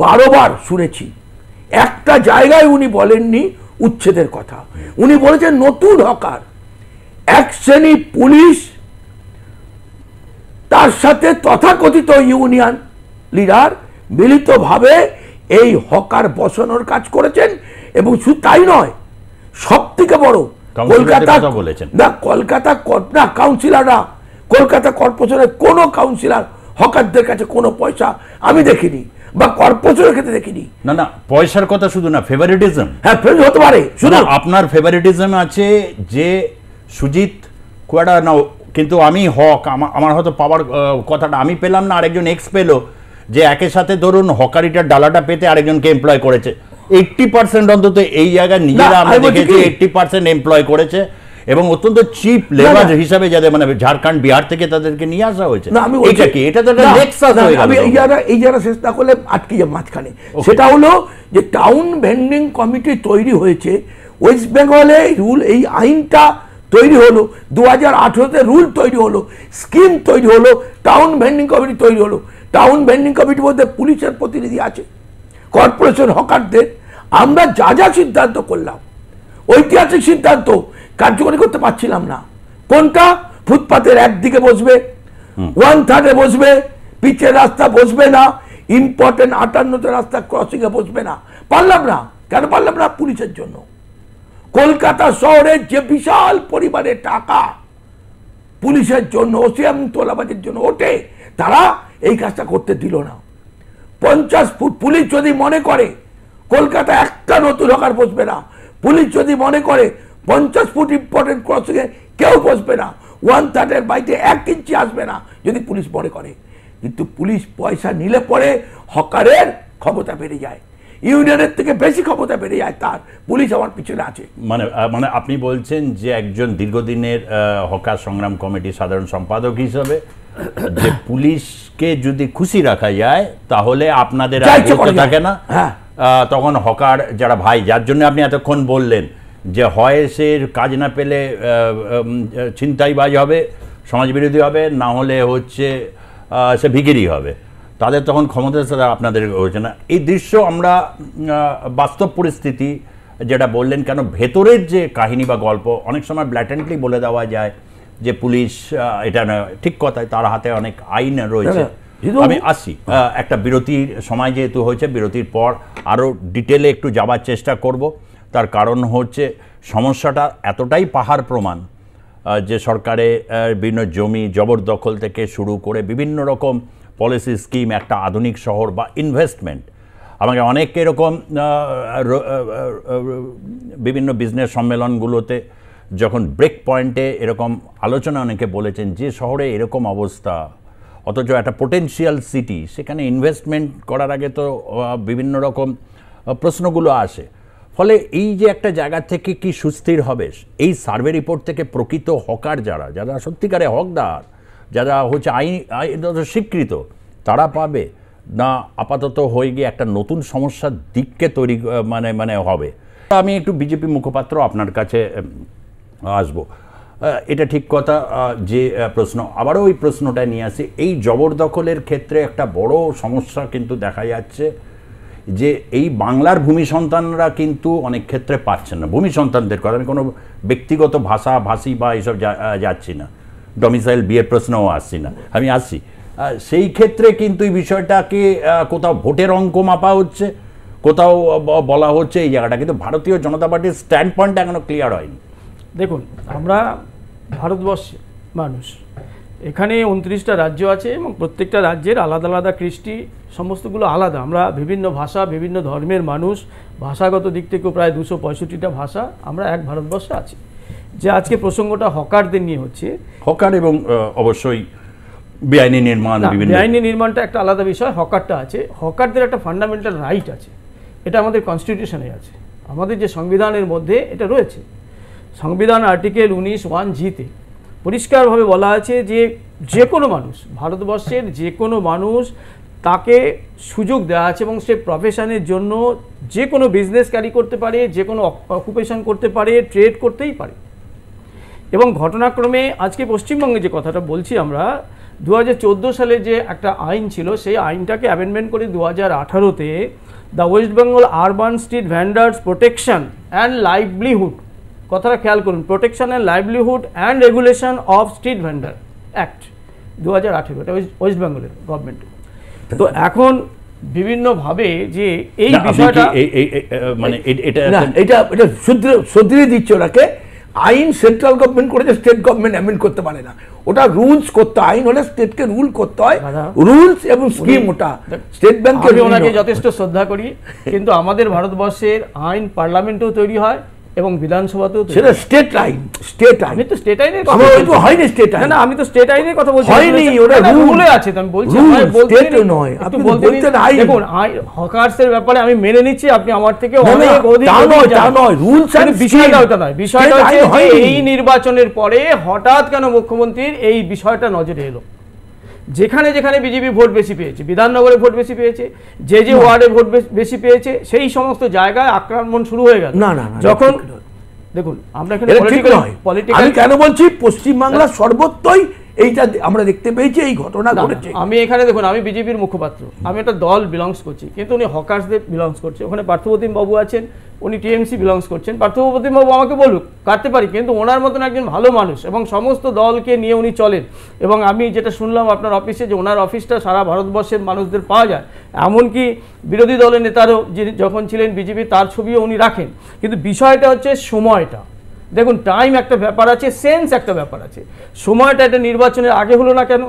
12 বার শুনেছি। একটা জায়গায় উনি বলেননি উচ্ছেদের কথা, উনি বলেছেন নতুন হকার। এক শ্রেণী পুলিশ তার সাথে তথাকথিত ইউনিয়ন লিডার মিলিতভাবে এই হকার বসানোর কাজ করেছেন। এবং শুধু তাই নয়, সব থেকে বড় কলকাতা কাউন্সিলররা, কলকাতা কর্পোরেশনের কোনো কাউন্সিলর হকারদের কাছে কোনো পয়সা আমি দেখিনি, বা কর্পোরেশনের ক্ষেত্রে দেখিনি। না না, পয়সার কথা শুধু না, ফেভারিটিজম। হ্যাঁ, হতে পারে। শুধু আপনার ফেভারিটিজম আছে যে সুজিত কুয়াডা নাও, কিন্তু আমি হক, আমার হয়তো পাওয়ার কথাটা আমি পেলাম না, আরেকজন এক্স পেলো, যে একের সাথে ধরুন হকারিটার ডালাটা পেতে আরেকজনকে এমপ্লয় করেছে। 80% অন্তত এই জায়গায় নিজেরা আমরা দেখেছি 80% এমপ্লয় করেছে, এবং অত্যন্ত চিপ লেবার হিসাবে যাদের মানে ঝাড়খণ্ড, বিহার থেকে তাদেরকে নিয়ে আসা হয়েছে। এটা কি, এটা তো একটা নেক্সাস হয়ে গেল। আমি এই জায়গা শেষ না করলে আটকে যাব মাঝখানে। সেটা হলো যে টাউন ভেন্ডিং কমিটি তৈরি হয়েছে ওয়েস্ট বেঙ্গলে। রুল, এই আইনটা তৈরি হলো 2018-তে, রুল তৈরি হলো, স্কিম তৈরি হলো, টাউন ভেন্ডিং কমিটি তৈরি হলো। টাউন ভেন্ডিং কমিটির মধ্যে পুলিশের প্রতিনিধি আছে, কর্পোরেশন, হকারদের। আমরা যা যা সিদ্ধান্ত করলাম, ঐতিহাসিক সিদ্ধান্ত, কার্যকরী করতে পারছিলাম না। কোনটা? ফুটপাতের একদিকে বসবে, 1/3 বসবে, পিচের রাস্তা বসবে না, ইম্পর্টেন্ট 58টা রাস্তা ক্রসিংয়ে বসবে না। পারলাম না। কেন পারলাম না? পুলিশের জন্য। কলকাতা শহরের যে বিশাল পরিমাণে টাকা পুলিশের জন্য, ওসিএম তোলাবাজির জন্য ওঠে, তারা এই কাজটা করতে দিল না। 50 ফুট পুলিশ যদি মনে করে কলকাতা একটা নতুন হকার বসবে না, পুলিশ যদি মনে করে 50 ফুট ইম্পর্টেন্ট ক্রসিংয়ে কেউ বসবে না, 1/3 বাইরে 1 ইঞ্চি আসবে না, যদি পুলিশ মনে করে। কিন্তু পুলিশ পয়সা নিলে পরে হকারের ক্ষমতা বেড়ে যায়, ইউনিয়নের থেকে বেশি ক্ষমতা বেড়ে যায় তার। পুলিশ আমার পিছনে আছে। মানে আপনি বলছেন যে একজন দীর্ঘদিনের হকার সংগ্রাম কমিটির সাধারণ সম্পাদক হিসাবে, যে পুলিশকে যদি খুশি রাখা যায় তাহলে আপনাদের থাকে না, তখন হকার যারা ভাই, যার জন্য আপনি এতক্ষণ বললেন যে হয় সে কাজ না পেলে ছিনতাইবাজ হবে, সমাজবিরোধী হবে, না হলে হচ্ছে সে ভিখিরি হবে, তাদের তখন ক্ষমতার সাথে আপনাদের হচ্ছে না। এই দৃশ্য আমরা বাস্তব পরিস্থিতি যেটা বললেন, কেন ভেতরের যে কাহিনী বা গল্প অনেক সময় ব্ল্যাটেন্টলি বলে দেওয়া যায় যে পুলিশ এটা না, ঠিক কথায় তার হাতে অনেক আইন রয়েছে। আমি আসি, একটা বিরতির সময় যেহেতু হয়েছে, বিরতির পর আরও ডিটেলে একটু যাবার চেষ্টা করব। তার কারণ হচ্ছে সমস্যাটা এতটাই পাহাড় প্রমাণ যে সরকারে বিভিন্ন জমি জবরদখল থেকে শুরু করে বিভিন্ন রকম পলিসি স্কিম, একটা আধুনিক শহর বা ইনভেস্টমেন্ট, আমাকে অনেক এরকম বিভিন্ন বিজনেস সম্মেলনগুলোতে যখন ব্রেক পয়েন্টে এরকম আলোচনা অনেকে বলেছেন যে শহরে এরকম অবস্থা, অথচ একটা পোটেনশিয়াল সিটি, সেখানে ইনভেস্টমেন্ট করার আগে তো বিভিন্ন রকম প্রশ্নগুলো আসে। ফলে এই যে একটা জায়গা থেকে কি সুস্থির হবে, এই সার্ভে রিপোর্ট থেকে প্রকৃত হকার যারা যারা সত্যিকারে হকদার, যারা হচ্ছে আইনত স্বীকৃত, তারা পাবে না আপাতত হয়ে গিয়ে একটা নতুন সমস্যার দিককে তৈরি মানে হবে। আমি একটু বিজেপি মুখপাত্র আপনার কাছে আসবো। এটা ঠিক কথা যে প্রশ্ন, আবারও ওই প্রশ্নটা নিয়ে আসি। এই জবরদখলের ক্ষেত্রে একটা বড় সমস্যা কিন্তু দেখা যাচ্ছে যে এই বাংলার ভূমি সন্তানরা কিন্তু অনেক ক্ষেত্রে পাচ্ছেন না। ভূমি সন্তানদের কথা, আমি কোনো ব্যক্তিগত ভাষী বা এইসব যাচ্ছি না, ডমিসাইল বিয়ের প্রশ্নও আসছি না, আমি আসছি। সেই ক্ষেত্রে কিন্তু এই বিষয়টাকে কোথাও ভোটের অঙ্ক মাপা হচ্ছে, কোথাও বলা হচ্ছে এই জায়গাটা, কিন্তু ভারতীয় জনতা পার্টির স্ট্যান্ড পয়েন্ট এখনো ক্লিয়ার হয়নি। দেখুন, আমরা ভারতবর্ষে মানুষ, এখানে 29টা রাজ্য আছে এবং প্রত্যেকটা রাজ্যের আলাদা আলাদা কৃষ্টি, সমস্তগুলো আলাদা। আমরা বিভিন্ন ভাষা, বিভিন্ন ধর্মের মানুষ, ভাষাগত দিক থেকেও প্রায় 265টা ভাষা আমরা এক ভারতবর্ষে আছি। যে আজকে প্রসঙ্গটা হকারদের নিয়ে হচ্ছে, হকার এবং অবশ্যই বেআইনি নির্মাণ, বেআইনি নির্মাণটা একটা আলাদা বিষয়, হকারটা আছে। হকারদের একটা ফান্ডামেন্টাল রাইট আছে, এটা আমাদের কনস্টিটিউশনে আছে, আমাদের যে সংবিধানের মধ্যে এটা রয়েছে। সংবিধান আর্টিকেল 19(1)(g)তে পরিষ্কারভাবে বলা আছে যে যে কোনো মানুষ, ভারতবর্ষের যে কোনো মানুষ, তাকে সুযোগ দেওয়া আছে এবং সে প্রফেশনের জন্য যে কোনো বিজনেস ক্যারি করতে পারে, যে কোনো অকুপেশন করতে পারে, ট্রেড করতেই পারে। এবং ঘটনাক্রমে আজকে পশ্চিমবঙ্গে যে কথাটা বলছি আমরা, 2014 সালে যে একটা আইন ছিল, সেই আইনটাকে অ্যামেন্ডমেন্ট করে 2018-তে the West Bengal urban street vendors protection and livelihood, কথাটা খেয়াল করুন, protection and livelihood and regulation of street vendor act 2018, এটা ওয়েস্ট বেঙ্গলের গভর্নমেন্ট। তো এখন বিভিন্নভাবে যে এই বিষয়টা মানে এটা শুধরিয়ে দিচ্ছে ওটাকে। আইন সেন্ট্রাল গভর্নমেন্ট করেছে, স্টেট গভর্নমেন্ট অ্যামেন্ড করতে পারে না। ওটা রুলস করতে, আইন হলে স্টেটকে রুল করতে হয়, রুলস এবং স্কিম। ওটা স্টেট ব্যাংকের, আমি ওনাকে যথেষ্ট শ্রদ্ধা করি, কিন্তু আমাদের ভারতবর্ষের আইন পার্লামেন্টেও তৈরি হয় এবং বিধানসভাতেও। সেটা স্টেট আইন, স্টেট আইন। আমি তো স্টেট আইনের কথা বলছি, হয়নি স্টেট আইন। না, আমি তো স্টেট আইনের কথা বলছি, হয়নি, ওটা রুলে আছে। আমি বলছি স্টেট নয়, আপনি বলতে আইন। দেখুন, হকার্সের ব্যাপারে আমি মেনে নিচ্ছি, আপনি আমার থেকে অনেক অধিক। তা নয়, রুলস এন্ড বিষয়টা ওটা নয়। বিষয়টা হচ্ছে এই নির্বাচনের পরে হঠাৎ কেন মুখ্যমন্ত্রীর এই বিষয়টা নজরে এলো। যেখানে যেখানে বিজেপি ভোট বেশি পেয়েছে, বিধাননগরে ভোট বেশি পেয়েছে, যে ওয়ার্ডে ভোট বেশি পেয়েছে, সেই সমস্ত জায়গায় আক্রমণ শুরু হয়ে গেল। না না, যখন দেখুন, আমরা এখানে আমি কেন বলছি, পশ্চিমবাংলা সর্বত্রই এইটা আমরা দেখতে পেয়েছি, এই ঘটনা ঘটেছে। আমি এখানে দেখুন, আমি বিজেপির মুখপাত্র, আমি একটা দল বিলংস করছি, কিন্তু উনি হকার্সদের বিলংস করছে। ওখানে পার্থপ্রতিম বাবু আছেন, উনি টিএমসি বিলংস করছেন। পার্থপ্রতিম বাবু আমাকে বলুক, কাটতে পারি, কিন্তু ওনার মতন একজন ভালো মানুষ এবং সমস্ত দলকে নিয়ে উনি চলেন। এবং আমি যেটা শুনলাম আপনার অফিসে, যে ওনার অফিসটা সারা ভারতবর্ষের মানুষদের পাওয়া যায়, এমনকি বিরোধী দলের নেতারও যখন ছিলেন বিজেপি, তার ছবিও উনি রাখেন। কিন্তু বিষয়টা হচ্ছে সময়টা। দেখুন, টাইম একটা ব্যাপার আছে, সেন্স একটা ব্যাপার আছে। সময়টা এটা নির্বাচনের আগে হলো না কেন?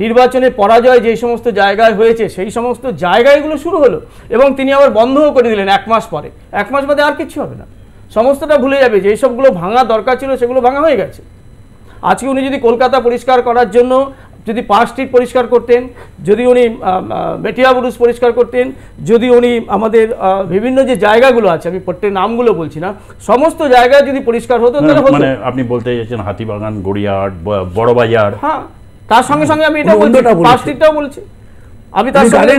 নির্বাচনের পরাজয় যে সমস্ত জায়গায় হয়েছে, সেই সমস্ত জায়গাগুলো শুরু হলো এবং তিনি আবার বন্ধও করে দিলেন 1 মাস পরে। 1 মাস বাদে আর কিছু হবে না, সমস্তটা ভুলে যাবে। যে সবগুলো ভাঙা দরকার ছিল, সেগুলো ভাঙা হয়ে গেছে। আজকে উনি যদি কলকাতা পরিষ্কার করার জন্য যদি পার্ক স্ট্রিট পরিষ্কার করতেন, যদি উনি মেটিয়া বুরুজ পরিষ্কার করতেন, যদি উনি আমাদের বিভিন্ন যে জায়গাগুলো আছে, আমি প্রত্যেক নামগুলো বলছি না, সমস্ত জায়গায় যদি পরিষ্কার হতো, তাহলে মানে আপনি বলতে চাইছেন হাতিবাগান, গড়িয়াহাট, বড়বাজার। হ্যাঁ, তার সঙ্গে সঙ্গে আমি এটা বলছি, পার্ক স্ট্রিটটাও বলছি। আমি তার সঙ্গে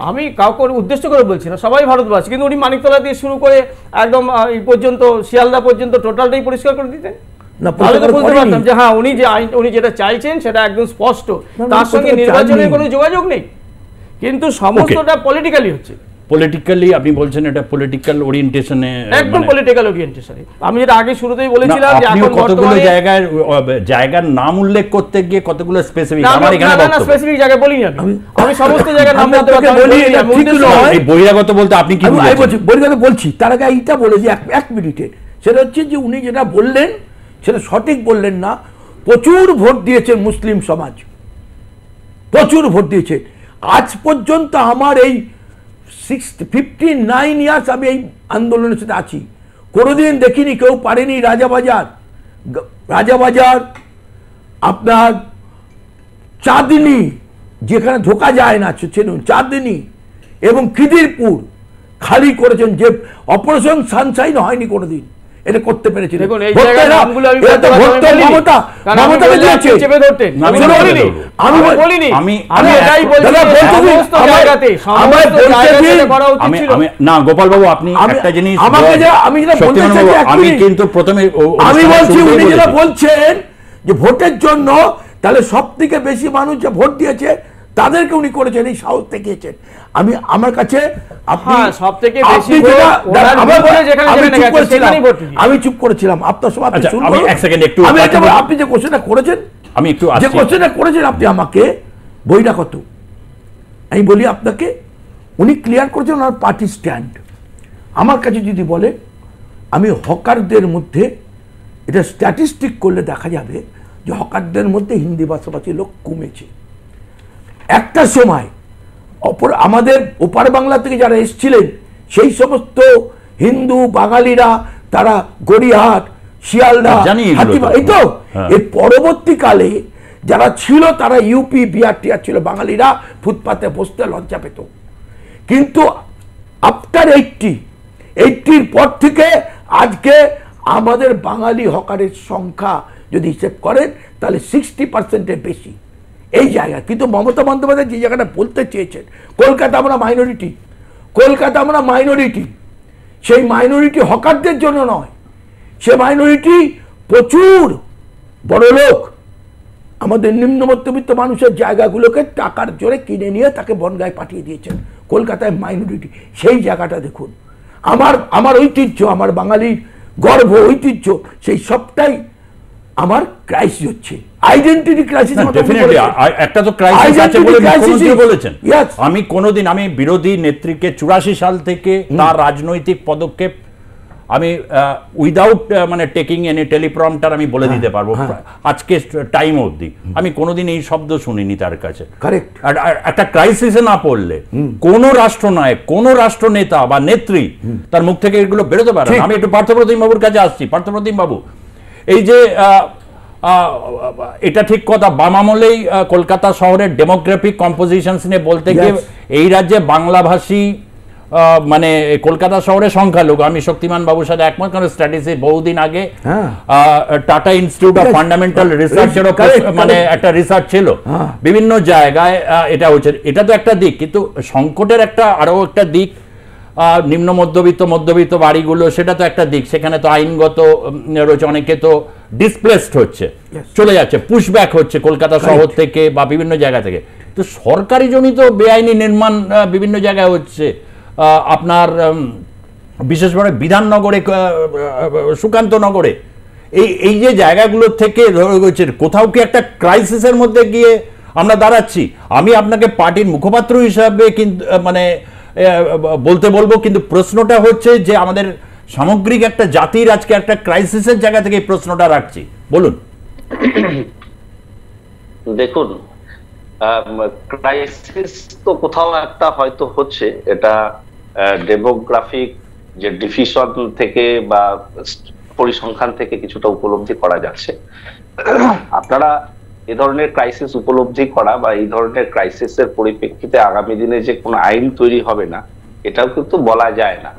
আমি কাউকে উদ্দেশ্য করে বলছি না, সবাই ভারতবাসী। কিন্তু উনি মানিকতলা দিয়ে শুরু করে একদম এই পর্যন্ত, শিয়ালদা পর্যন্ত টোটালটাই পরিষ্কার করে দিতেন। তাহলে তো বলতে পারতাম যে হ্যাঁ, উনি যেটা চাইছেন সেটা একদম স্পষ্ট, তার সঙ্গে নির্বাচনের কোনো যোগাযোগ নেই। কিন্তু সমস্তটা পলিটিক্যালি হচ্ছে। পলিটিক্যালি আপনি বলছেন, এটা পলিটিক্যাল ওরিয়েন্টেশনে, একদম পলিটিক্যাল ওরিয়েন্টেশনে। আমি যেটা আগে শুরুতেই বলেছিলাম যে এখন কতগুলো জায়গার নাম উল্লেখ করতে গিয়ে কতগুলো স্পেসিফিক, আমার এখানে না স্পেসিফিক জায়গা বলিনি আমি সমস্ত জায়গার নাম বলতে বলি। এই বহিরাগত বলতে আপনি কি বলছি? বহিরাগত বলছি, তার আগে এইটা বলে যে 1 মিনিটে, সেটা হচ্ছে যে উনি যেটা বললেন সেটা সঠিক বললেন না। প্রচুর ভোট দিয়েছেন মুসলিম সমাজ, প্রচুর ভোট দিয়েছে। আজ পর্যন্ত আমার এই 59 ইয়ার্স আমি এই আন্দোলনের সাথে আছি, কোনোদিন দেখিনি কেউ পারেনি রাজাবাজার আপনার চাঁদনি, যেখানে ঢোকা যায় না, চাঁদনি এবং খিদিরপুর খালি করেছেন, যে অপারেশন সানশাইন হয়নি কোনোদিন, এটা করতে পেরেছেন। দেখুন এই জায়গার নামগুলো আমি বলতে চেপে ধরতেন, আমি বলিনি, আমি এটাই বলছি সমস্ত জায়গাতে করা উচিত ছিল। না গোপাল বাবু, আপনি একটা জিনিস আমি যেটা বলতে চাই, আমি কিন্তু প্রথমে আমি বলছি উনি যেটা বলছেন যে ভোটের জন্য, তাহলে সব থেকে বেশি মানুষ যে ভোট দিয়েছে তাদেরকে উনি করেছেন, এই সাহস দেখিয়েছেন। আমি আমার কাছে সবথেকে বেশি আমি চুপ করেছিলাম, আপনার সময় আপনি যে কোশ্চেনটা করেছেন, আমি একটু যে কোশ্চেনটা করেছেন আপনি আমাকে, বইটা কত, আমি বলি আপনাকে, উনি ক্লিয়ার করেছেন ওনার পার্টি স্ট্যান্ড। আমার কাছে যদি বলে, আমি হকারদের মধ্যে, এটা স্ট্যাটিস্টিক করলে দেখা যাবে যে হকারদের মধ্যে হিন্দি ভাষাভাষী লোক কমেছে। একটা সময় আমাদের ওপার বাংলা থেকে যারা এসেছিলেন, সেই সমস্ত হিন্দু বাঙালিরা, তারা গড়িয়াহাট, শিয়ালদা, এই তো এর পরবর্তীকালে যারা ছিল তারা ইউপি বিহার টিয়ার ছিল, বাঙালিরা ফুটপাতে বসতে লজ্জা পেত। কিন্তু আফটার 80-র পর থেকে আজকে আমাদের বাঙালি হকারের সংখ্যা যদি হিসেব করেন তাহলে 60%-এর বেশি এই জায়গা। কিন্তু মমতা বন্দ্যোপাধ্যায় যে জায়গাটা বলতে চেয়েছেন, কলকাতা আমরা মাইনরিটি, সেই মাইনরিটি হকারদের জন্য নয়, সে মাইনরিটি প্রচুর বড় লোক আমাদের নিম্ন মধ্যবিত্ত মানুষের জায়গাগুলোকে টাকার জোরে কিনে নিয়ে তাকে বনগায় পাঠিয়ে দিয়েছেন। কলকাতায় মাইনরিটি, সেই জায়গাটা দেখুন। আমার ঐতিহ্য, আমার বাঙালির গর্ব, ঐতিহ্য, সেই সবটাই আমার ক্রাইসিস হচ্ছে, আইডেন্টিটি ক্রাইসিস। একটা তো ক্রাইসিস আছে বলে মুখ্যমন্ত্রী বলেছেন। আমি কোনোদিন, আমি বিরোধী নেত্রীকে 84 সাল থেকে তার রাজনৈতিক পদক্ষেপ আমি উইদাউট মানে টেকিং এনি টেলিপ্রম্পটার আমি বলে দিতে পারবো আজকে টাইম অবধি আমি কোনোদিন এই শব্দ শুনিনি তার কাছে। কারেক্ট। একটা ক্রাইসিসে না পড়লে কোনো রাষ্ট্রনায়ক, কোনো রাষ্ট্রনেতা বা নেত্রী তার মুখ থেকে এগুলো বেরোতে পারে না। আমি একটু পার্থপ্রতিম বাবুর কাছে আসছি। পার্থপ্রতিম বাবু, এই যে এটা ঠিক কথা, বাম আমলেই কলকাতা শহরের ডেমোগ্রাফিক কম্পোজিশনস নিয়ে বলতে গিয়ে এই রাজ্যে বাংলাভাষী মানে কলকাতা শহরে সংখ্যালঘু, আমি শক্তিমান বাবুর সাথে একমত, কারণ স্ট্র্যাটেজি বহুদিন আগে টাটা ইনস্টিটিউট অফ ফান্ডামেন্টাল রিসার্চের মানে একটা রিসার্চ ছিল বিভিন্ন জায়গায় এটা হচ্ছে। এটা তো একটা দিক, কিন্তু সংকটের একটা আরো একটা দিক নিম্ন মধ্যবিত্ত বাড়িগুলো, সেটা তো একটা দিক। সেখানে তো আইনগত রয়েছে, অনেকে তো ডিসপ্লেসড হচ্ছে, চলে যাচ্ছে, পুশব্যাক হচ্ছে কলকাতা শহর থেকে বা বিভিন্ন জায়গা থেকে। তো সরকারি জমিতে বেআইনি নির্মাণ বিভিন্ন জায়গায় হচ্ছে, আপনার বিশেষ করে বিধাননগরে, সুকান্তনগরে, এই যে জায়গাগুলো থেকে হচ্ছে, কোথাও কি একটা ক্রাইসিসের মধ্যে গিয়ে আমরা দাঁড়াচ্ছি? আমি আপনাকে পার্টির মুখপাত্র হিসাবে কিন্তু মানে বলতে বলবো, কিন্তু প্রশ্নটা হচ্ছে যে আমাদের সামগ্রিক একটা জাতির আজকে একটা ক্রাইসিসের জায়গা থেকে এই প্রশ্নটা রাখছি। বলুন। দেখুন, ক্রাইসিস তো কোথাও একটা হয়তো হচ্ছে, এটা ডেমোগ্রাফিক যে ডিভিশন থেকে বা পরিসংখ্যান থেকে কিছুটা উপলব্ধি করা যাচ্ছে। আপনারা এ ধরনের ক্রাইসিস উপলব্ধি করা বা এই ধরনের ক্রাইসিসের পরিপ্রেক্ষিতে আগামী দিনে যে কোনো আইন তৈরি হবে না, এটাও কিন্তু বলা যায় না।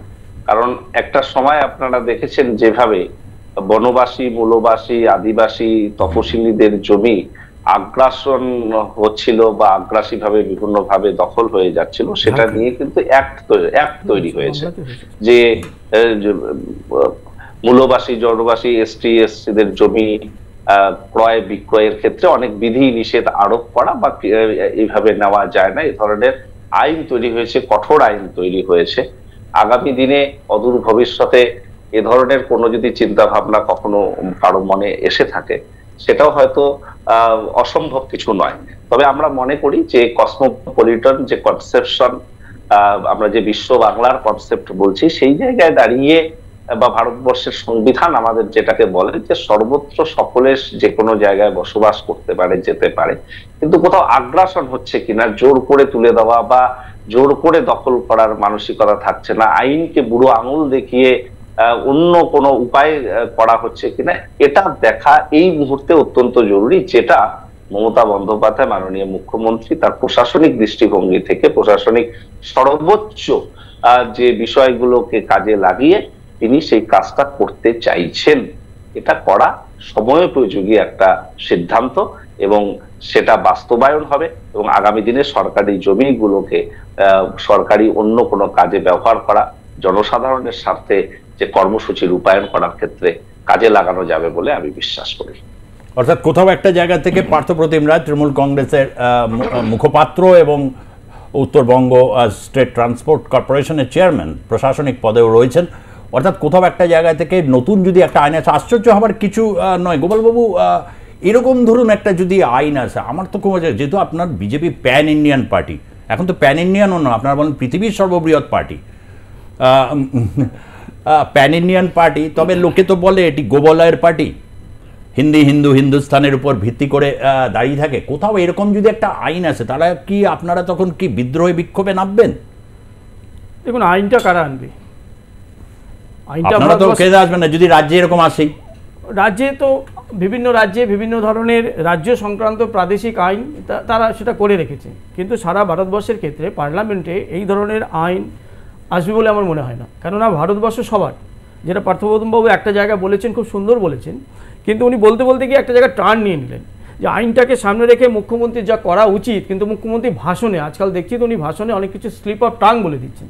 কারণ একটা সময় আপনারা দেখেছেন যেভাবে বনবাসী, মূলবাসী, আদিবাসী, তপশিলীদের জমি আগ্রাসন হচ্ছিল বা আগ্রাসী ভাবে বিভিন্ন ভাবে দখল হয়ে যাচ্ছিল, সেটা নিয়ে কিন্তু অ্যাক্ট তৈরি হয়েছে যে মূলবাসী, জনবাসী, এসটিদের জমি ক্রয় বিক্রয়ের ক্ষেত্রে অনেক বিধি নিষেধ আরোপ করা বা এইভাবে নেওয়া যায় না, এই ধরনের আইন তৈরি হয়েছে, কঠোর আইন তৈরি হয়েছে। আগামী দিনে অদূর ভবিষ্যতে এ ধরনের কোনো যদি চিন্তা ভাবনা কখনো কারো মনে এসে থাকে, সেটাও হয়তো অসম্ভব কিছু নয়। তবে আমরা মনে করি যে কসমোপলিটন যে কনসেপশন, আমরা যে বিশ্ব বাংলার কনসেপ্ট বলছি, সেই জায়গায় দাঁড়িয়ে বা ভারতবর্ষের সংবিধান আমাদের যেটাকে বলে যে সর্বত্র সকলে যে কোনো জায়গায় বসবাস করতে পারে, যেতে পারে, কিন্তু কোথাও আগ্রাসন হচ্ছে কিনা, জোর করে তুলে দেওয়া বা জোর করে দখল করার মানসিকতা থাকছে না, আইনকে বুড়ো আঙুল দেখিয়ে অন্য কোনো উপায় করা হচ্ছে কিনা, এটা দেখা এই মুহূর্তে অত্যন্ত জরুরি, যেটা মমতা বন্দ্যোপাধ্যায় মাননীয় মুখ্যমন্ত্রী তার প্রশাসনিক দৃষ্টিভঙ্গি থেকে প্রশাসনিক সর্বোচ্চ যে বিষয়গুলোকে কাজে লাগিয়ে তিনি সেই কাজটা করতে চাইছেন। এটা করা সময়োপযোগী একটা সিদ্ধান্ত এবং সেটা বাস্তবায়ন হবে এবং আগামী দিনে সরকারি জমিগুলোকে সরকারি অন্য কোনো কাজে ব্যবহার করা, জনসাধারণের স্বার্থে যে কর্মসূচি রূপায়ণ করার ক্ষেত্রে কাজে লাগানো যাবে বলে আমি বিশ্বাস করি। অর্থাৎ কোথাও একটা জায়গা থেকে পার্থপ্রতিম রায় তৃণমূল কংগ্রেসের মুখপাত্র এবং উত্তরবঙ্গ স্টেট ট্রান্সপোর্ট কর্পোরেশনের চেয়ারম্যান প্রশাসনিক পদেও রয়েছেন, অর্থাৎ কোথাও একটা জায়গা থেকে নতুন যদি একটা আইন আছে, আশ্চর্য হবার কিছু নয় গোপালবাবু। এরকম ধরুন একটা যদি আইন আছে, আমার তো খুব যেহেতু আপনার বিজেপি প্যান ইন্ডিয়ান পার্টি, এখন তো প্যান ইন্ডিয়ানও না, আপনারা বলেন পৃথিবীর সর্ববৃহৎ পার্টি, প্যান ইন্ডিয়ান পার্টি, তবে লোকে তো বলে এটি গোবলয়ের পার্টি, হিন্দুস্তানের উপর ভিত্তি করে দাঁড়িয়ে থাকে। কোথাও এরকম যদি একটা আইন আছে, তারা কি আপনারা তখন কি বিদ্রোহী বিক্ষোভে নামবেন? দেখুন, আইনটা কারা আনবে? আইনটা আপনারা তো খেতে আসবেন না যদি রাজ্যে এরকম আসেই। রাজ্যে তো বিভিন্ন রাজ্যে বিভিন্ন ধরনের রাজ্য সংক্রান্ত প্রাদেশিক আইন তারা সেটা করে রেখেছে, কিন্তু সারা ভারতবর্ষের ক্ষেত্রে পার্লামেন্টে এই ধরনের আইন আসবে বলে আমার মনে হয় না। কেননা ভারতবর্ষ সবার, যেটা পার্থপ্রতিমবাবু একটা জায়গায় বলেছেন, খুব সুন্দর বলেছেন, কিন্তু উনি বলতে বলতে গিয়ে একটা জায়গায় টার্ন নিয়ে নিলেন যে আইনটাকে সামনে রেখে মুখ্যমন্ত্রীর যা করা উচিত, কিন্তু মুখ্যমন্ত্রী ভাষণে, আজকাল দেখছি তো উনি ভাষণে অনেক কিছু স্লিপ অফ টাং বলে দিচ্ছেন।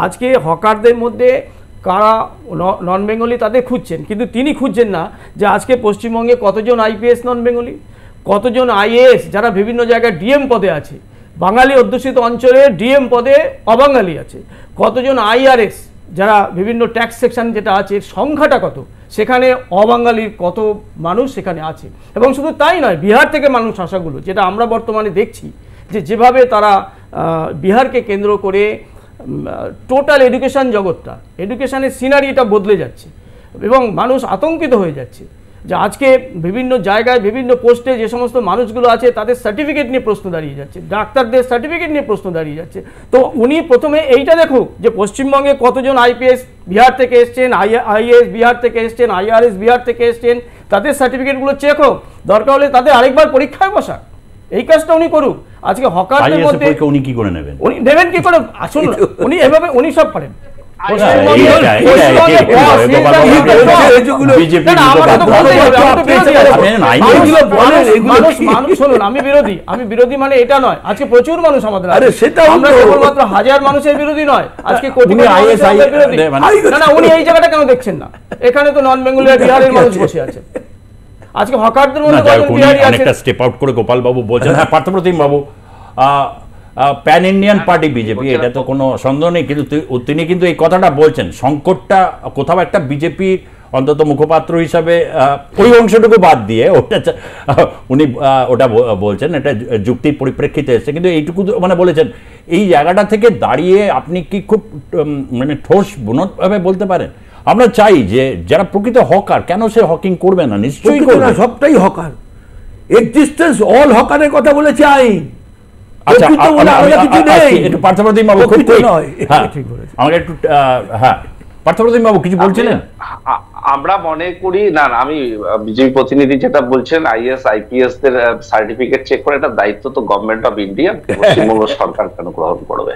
আজকে হকারদের মধ্যে কারা নন বেঙ্গলি তাদের খুঁজছেন, কিন্তু তিনি খুঁজছেন না যে আজকে পশ্চিমবঙ্গে কতজন আইপিএস নন বেঙ্গলি, কতজন আইএএস যারা বিভিন্ন জায়গায় ডিএম পদে আছে, বাঙালি অধ্যুষিত অঞ্চলে ডিএম পদে অবাঙালি আছে, কতজন আইআরএস যারা বিভিন্ন ট্যাক্স সেকশন যেটা আছে সংখ্যাটা কত, সেখানে অবাঙালির কত মানুষ সেখানে আছে। এবং শুধু তাই নয়, বিহার থেকে মানুষ আসাগুলো যেটা আমরা বর্তমানে দেখছি যে যেভাবে তারা বিহারকে কেন্দ্র করে টোটাল এডুকেশন জগৎটা, এডুকেশনের সিনারিটা বদলে যাচ্ছে এবং মানুষ আতঙ্কিত হয়ে যাচ্ছে যে আজকে বিভিন্ন জায়গায় বিভিন্ন পোস্টে যে সমস্ত মানুষগুলো আছে তাদের সার্টিফিকেট নিয়ে প্রশ্ন দাঁড়িয়ে যাচ্ছে, ডাক্তারদের সার্টিফিকেট নিয়ে প্রশ্ন দাঁড়িয়ে যাচ্ছে। তো উনি প্রথমে এইটা দেখুক যে পশ্চিমবঙ্গে কতজন আইপিএস বিহার থেকে এসছেন, আইএএস বিহার থেকে এসছেন, আইআরএস বিহার থেকে এসছেন, তাদের সার্টিফিকেটগুলো চেক হোক, দরকার হলে তাদের আরেকবার পরীক্ষায় বসাক, এই কাজটা উনি করুক। আজকে হকারদের মধ্যে উনি কি করে নেবেন? উনি নেবেন কি করে? আসুন, উনি এভাবে উনি সব পারেন। আমি বিরোধী মানে এটা নয়, আজকে প্রচুর মানুষ আমাদের, আমরা কেবলমাত্র হাজার মানুষের বিরোধী নয়, আজকে কোটি বিরোধী। না, উনি এই জায়গাটা কেন দেখছেন না? এখানে তো নন বেঙ্গলি বিহারের মানুষ বসে আছে। আজকে হকারদের মধ্যে অনেকটা স্টেপ আউট করে গোপাল বাবু বলছেন। হ্যাঁ, পার্থপ্রতিম বাবু, প্যান ইন্ডিয়ান পার্টি বিজেপি, এটা তো কোনো সন্দেহ নেই, কিন্তু তিনি কিন্তু এই কথাটা বলছেন, সংকটটা কোথাও একটা বিজেপির অন্তত মুখপাত্র হিসাবে ওই অংশটুকু বাদ দিয়ে উনি ওটা বলছেন, এটা যুক্তির পরিপ্রেক্ষিতে এসছে, কিন্তু এইটুকু মানে বলেছেন। এই জায়গাটা থেকে দাঁড়িয়ে আপনি কি খুব মানে ঠোস বুনতভাবে বলতে পারেন আমরা চাই যে যারা প্রকৃত হকার, কেন সে হকিং করবে না? নিশ্চয়ই করবে না, সবটাই হকার, এক্সিস্টেন্স অল হকারের কথা বলেছে আইন। আচ্ছা, পার্থপ্রতিম বাবু খুব আমাকে একটু, হ্যাঁ পার্থপ্রতিম বাবু কিছু বলছিলেন? আমরা মনে করি না, আমি বিজেপি প্রতিনিধি যেটা বলছেন আইএস আইপিএস দের সার্টিফিকেট চেক করে, এটা দায়িত্ব তো গভর্নমেন্ট অফ ইন্ডিয়া, পশ্চিমবঙ্গ সরকার কেন গ্রহণ করবে?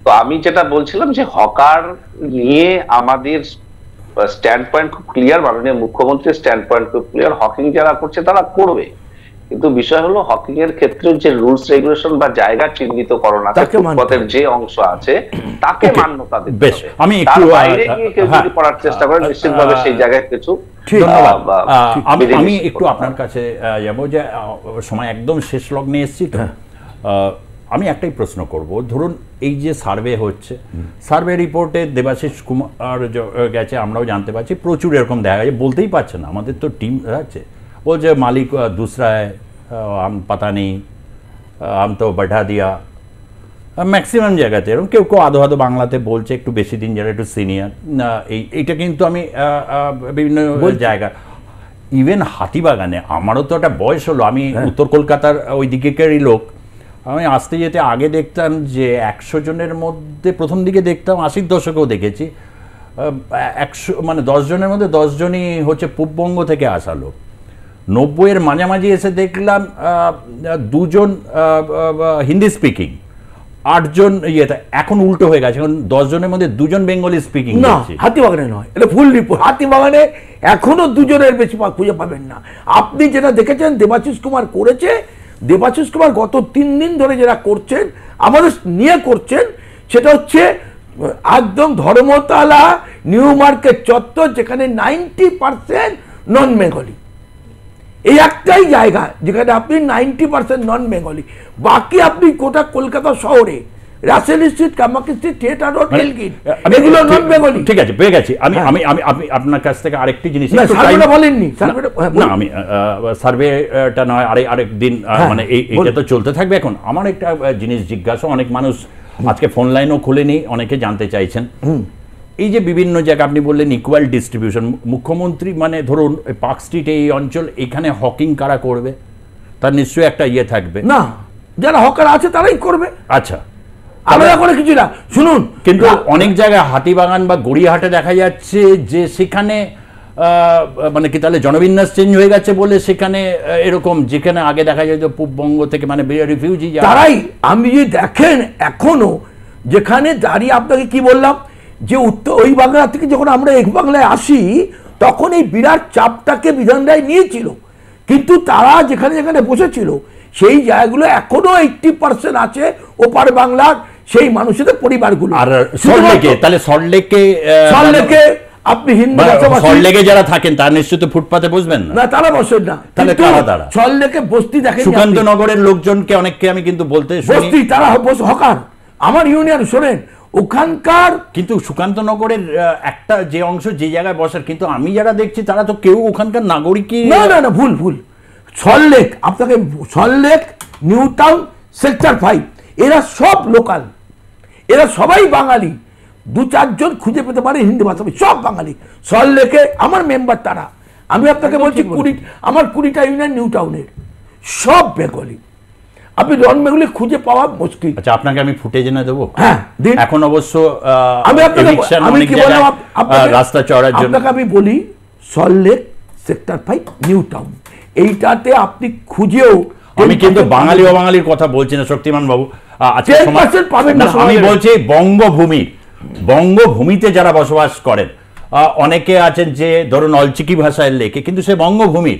তো আমি যেটা বলছিলাম যে হকার নিয়ে আমাদের স্ট্যান্ড পয়েন্ট খুব ক্লিয়ার, মাননীয় মুখ্যমন্ত্রীর স্ট্যান্ড পয়েন্ট খুব ক্লিয়ার, হকিং যারা করছে তারা করবে, কিন্তু বিষয় হলো হকিং এর ক্ষেত্রে যে রুলস রেগুলেশন বা জায়গা চিহ্নিতকরণ আছে, ফুটপথের যে অংশ আছে তাকে মান্যতা দিতে হবে। আমি একটু বাইরে গিয়ে কেউ যদি করার চেষ্টা করে নিশ্চিতভাবে সেই জায়গায় কিছু। আমি একটু আপনার কাছে যাবো, যে সময় একদম শেষ লগ্নে এসেছি তো, আমি একটাই প্রশ্ন করব। ধরুন এই যে সার্ভে হচ্ছে, সার্ভে রিপোর্টে দেবাশিস কুমার গেছে, আমরাও জানতে পারছি, প্রচুর এরকম দেখা যায়, বলতেই পারছে না, আমাদের তো টিম আছে, বলছে মালিক दूसरा है, हम पता नहीं, हम तो बैठा दिया, ম্যাক্সিমাম জায়গাতে এরকম কেউ কেউ আধো আধো বাংলাতে বলছে, একটু বেশি দিন যারা একটু সিনিয়র। এইটা কিন্তু আমি বিভিন্ন জায়গা, ইভেন হাতিবাগানে আমারও তো একটা বয়স হলো, আমি উত্তর কলকাতার ওই দিকেরই লোক। আমি আসতে যেতে আগে দেখতাম যে 100 জনের মধ্যে প্রথম দিকে দেখতাম, 80-র দশকেও দেখেছি 100 মানে 10 জনের মধ্যে 10 জনই হচ্ছে পূর্ববঙ্গ থেকে আসা লোক। 90-এর মাঝামাঝি এসে দেখলাম 2 জন হিন্দি স্পিকিং, 8 জন ইয়েতে। এখন উল্টো হয়ে গেছে, এখন 10 জনের মধ্যে 2 জন বেঙ্গলি স্পিকিং। না, হাতিবাগানে নয়, এটা ফুল রিপোর্ট। হাতিবাগানে এখনো 2 জনের বেশি খুঁজে পাবেন না। আপনি যেটা দেখেছেন দেবাশিস কুমার করেছে, দেবাশিস কুমার গত 3 দিন ধরে যেটা করছেন আমাদের নিয়ে করছেন, সেটা হচ্ছে একদম ধর্মতলা নিউ মার্কেট চত্বর, যেখানে 90% নন বেঙ্গলি। এই একটাই জায়গা যেখানে আপনি 90% নন বেঙ্গলি। বাকি আপনি গোটা কলকাতা শহরে Russell Street, Kamakhya Street, Theatre Road, Elgin, এগুলো নন বেঙ্গলি। ঠিক আছে, পেয়ে গেছি। আমি আমি আমি আপনার কাছ থেকে আরেকটি জিনিস, সার্ভেটা বলেননি। না, আমি সার্ভেটা নয়, আরেক দিন মানে এইটা তো চলতে থাকবে। এখন আমার একটা জিনিস জিজ্ঞাসা, অনেক মানুষ আজকে ফোন লাইনও খুলেনি, অনেকে জানতে চাইছেন এই যে বিভিন্ন জায়গা আপনি বললেন ইকুয়াল ডিস্ট্রিবিউশন, মুখ্যমন্ত্রী মানে ধরুন পার্ক স্ট্রিট এই অঞ্চল, এখানে হকিং কারা করবে? তার নিশ্চয়ই একটা ইয়ে থাকবে না, যারা হকার আছে তারাই করবে। আচ্ছা, আলাদা করে কিছু না। শুনুন, কিন্তু অনেক জায়গায় হাতিবাগান বা গড়িয়াহাটে দেখা যাচ্ছে যে সেখানে মানে কি তাহলে জনবিন্যাস চেঞ্জ হয়ে গেছে বলে সেখানে এরকম, যেখানে আগে দেখা যায় পূর্ববঙ্গ থেকে মানে রিফিউজি তারাই। আমি যদি দেখেন এখনো যেখানে দাঁড়িয়ে আপনাকে কি বললাম যে ওই বাংলা থেকে যখন আমরা এক বাংলায় আসি তখন এই বিরাট চাপটাকে বিধান রায় নিয়েছিল, কিন্তু তারা যেখানে যেখানে বসেছিল সেই জায়গাগুলো এখনো 80% আছে ওপার বাংলার সেই মানুষদের পরিবারগুলো। আর সল্টলেকে, তাহলে সল্টলেকে আপনি হিন্দু সল্টলেকে যারা থাকেন তার নিশ্চয়ই তো ফুটপাতে বসবেন না, তারা বসেন না। তাহলে তারা সল্টলেকে বস্তি দেখেন, সুকান্তনগরের লোকজনকে অনেককে আমি কিন্তু বলতে বস্তি, তারা হকার। আমার ইউনিয়ন শোনেন ওখানকার, কিন্তু সুকান্তনগরের একটা যে অংশ যে জায়গায় বসার, কিন্তু আমি যারা দেখছি তারা তো কেউ ওখানকার নাগরিকই না। না না, ভুল ভুল। সল্টলেক, আপনাকে সল্টলেক, নিউ টাউন, সেক্টর 5, এরা সব লোকাল, এরা সবাই বাঙালি। 2-4 জন খুঁজে পেতে পারে হিন্দি ভাষাভাষী, সব বাঙালি। সল্টলেকে আমার মেম্বার তারা, আমি আপনাকে বলছি 20টা ইউনিয়ন নিউ টাউনের সব বেঙ্গলি। আপনি নন বেঙ্গলি খুঁজে পাওয়া মুশকিল। আচ্ছা, আপনাকে আমি ফুটেজ এনে দেবো। হ্যাঁ, এখন অবশ্য আমি কি বললাম রাস্তা চড়ার জন্য আপনাকে আমি বলি, সল্টলেক, সেক্টর 5, নিউ টাউন, এইটাতে আপনি খুঁজেও, আমি কিন্তু বাঙালি অবাঙালির কথা বলছি না শক্তিমান বাবু, পাবেন না। আমি বলছি বঙ্গভূমিতে যারা বসবাস করেন, অনেকে আছেন যে ধরুন অলচিকি ভাষায় লেখে, কিন্তু সে বঙ্গভূমি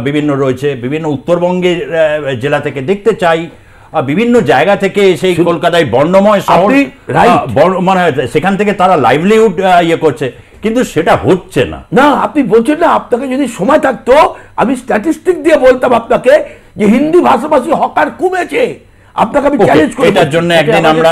বিভিন্ন রয়েছে, বিভিন্ন উত্তরবঙ্গের জেলা থেকে দেখতে চাই, বিভিন্ন জায়গা থেকে সেই কলকাতায় বর্ণময় শহর, মানে সেখান থেকে তারা লাইভলিহুড ইয়ে করছে, কিন্তু সেটা হচ্ছে না। না, আপনি বলছেন না, আপনাকে যদি সময় থাকতো আমি স্ট্যাটিস্টিক দিয়ে বলতাম আপনাকে যে হিন্দি ভাষাভাষী হকার কমেছে। আপনাকে আমি চ্যালেঞ্জ করি, এটার জন্য একদিন আমরা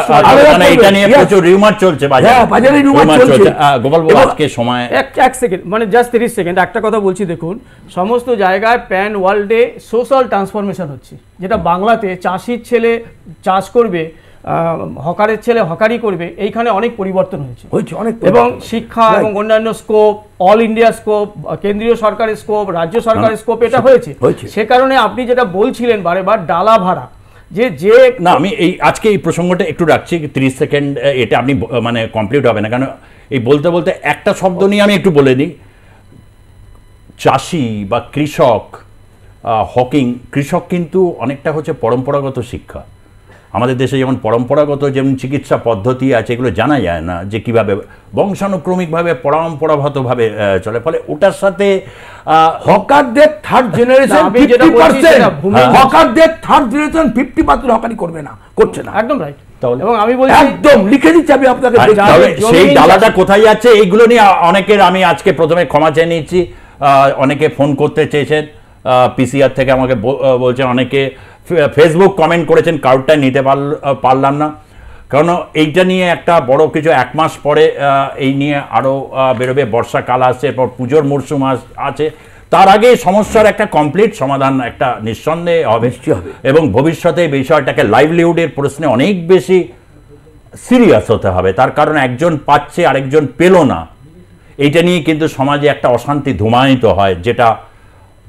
মানে এটা নিয়ে প্রচুর রিউমার চলছে বাজারে রিউমার চলছে। গোপাল বাবু, আজকে সময় এক সেকেন্ড, মানে জাস্ট 30 সেকেন্ড একটা কথা বলছি। দেখুন, সমস্ত জায়গায় প্যান ওয়ার্ল্ডে সোশ্যাল ট্রান্সফরমেশন হচ্ছে, যেটা বাংলাতে চাষির ছেলে চাষ করবে, হকারের ছেলে হকারি করবে, এইখানে অনেক পরিবর্তন হয়েছে এবং শিক্ষা এবং অন্যান্য স্কোপ, অল ইন্ডিয়া স্কোপ, কেন্দ্রীয় সরকারের স্কোপ, রাজ্য সরকারের স্কোপ, এটা হয়েছে। সে কারণে আপনি যেটা বলছিলেন বারেবার ডালা ভাড়া, যে না, আমি এই আজকে এই প্রসঙ্গটা একটু রাখছি 30 সেকেন্ড, এটা আপনি মানে কমপ্লিট হবে না, কারণ এই বলতে বলতে একটা শব্দ নিয়ে আমি একটু বলে নিই। চাষি বা কৃষক, হকিং, কৃষক কিন্তু অনেকটা হচ্ছে পরম্পরাগত শিক্ষা। আমাদের দেশে যেমন পরম্পরাগত যেমন চিকিৎসা পদ্ধতি আছে, এগুলো জানা যায় না যে কিভাবে বংশানুক্রমিকভাবে পরম্পরাগতভাবে চলে, ফলে ওটার সাথে হকারদের থার্ড জেনারেশন 50% হকারি করবে না, করছে না। একদম রাইট। এবং আমি বলছি, একদম লিখে দিচ্ছি আমি আপনাকে, সেই ডালাটা কোথায় যাচ্ছে এইগুলো নিয়ে অনেকের, আমি আজকে প্রথমে ক্ষমা চেয়ে নিচ্ছি, অনেকে ফোন করতে চেয়েছেন, পিসিআর থেকে আমাকে বলছেন, অনেকে ফেসবুক কমেন্ট করেছেন, কাউন্টটা নিতে পারলাম না, কারণ এইটা নিয়ে একটা বড় কিছু 1 মাস পরে এই নিয়ে আরও বেরোবে, বর্ষাকাল আসছে, এরপর পুজোর মরশুম আছে, তার আগে সমস্যার একটা কমপ্লিট সমাধান একটা নিঃসন্দেহে হবে এবং ভবিষ্যতে এই বিষয়টাকে লাইভলিহুডের প্রশ্নে অনেক বেশি সিরিয়াস হতে হবে। তার কারণ একজন পাচ্ছে আরেকজন পেল না, এইটা নিয়ে কিন্তু সমাজে একটা অশান্তি ধুমায়িত হয়, যেটা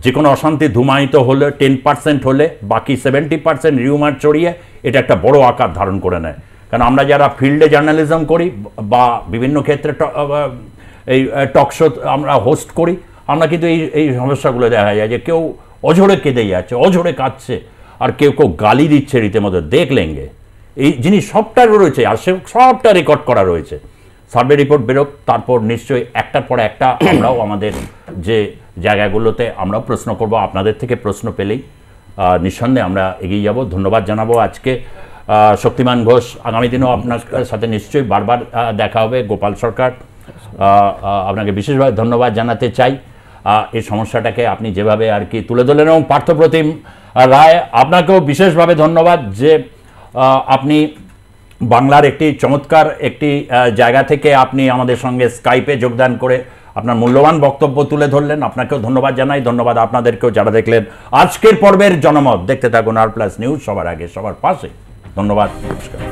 যে কোনো অশান্তি ধুমায়িত হলে 10% হলে বাকি 70% রিউমার ছড়িয়ে এটা একটা বড় আকার ধারণ করে নেয়। কারণ আমরা যারা ফিল্ডে জার্নালিজম করি বা বিভিন্ন ক্ষেত্রে এই টক শো আমরা হোস্ট করি, আমরা কিন্তু এই সমস্যাগুলো দেখা যায় যে কেউ অঝরে কেঁদে যাচ্ছে, অঝরে কাঁদছে, আর কেউ কেউ গালি দিচ্ছে রীতিমতো দেখলেঙ্গে। এই জিনিস সবটা রয়েছে আর সবটা রেকর্ড করা রয়েছে। সার্ভে রিপোর্ট বেরোক, তারপর নিশ্চয়ই একটার পর একটা আমরাও আমাদের যে জায়গাগুলোতে আমরা প্রশ্ন করব, আপনাদের থেকে প্রশ্ন পেলেই নিঃসন্দেহে আমরা এগিয়ে যাব। ধন্যবাদ জানাবো আজকে শক্তিমান ঘোষ। আগামী দিনেও আপনার সাথে নিশ্চয়ই বারবার দেখা হবে। গোপাল সরকার, আপনাকে বিশেষভাবে ধন্যবাদ জানাতে চাই। এই সমস্যাটাকে আপনি যেভাবে আর কি তুলে ধরলেন, এবং পার্থপ্রতিম রায়, আপনাকেও বিশেষভাবে ধন্যবাদ যে আপনি বাংলার একটি চমৎকার একটি জায়গা থেকে আপনি আমাদের সঙ্গে স্কাইপে যোগদান করে আপনার মূল্যবান বক্তব্য তুলে ধরলেন। আপনাকেও ধন্যবাদ জানাই। ধন্যবাদ আপনাদেরকেও যারা দেখলেন আজকের পর্বের জনমত। দেখতে থাকুন আর প্লাস নিউজ, সবার আগে সবার পাশে। ধন্যবাদ, নমস্কার।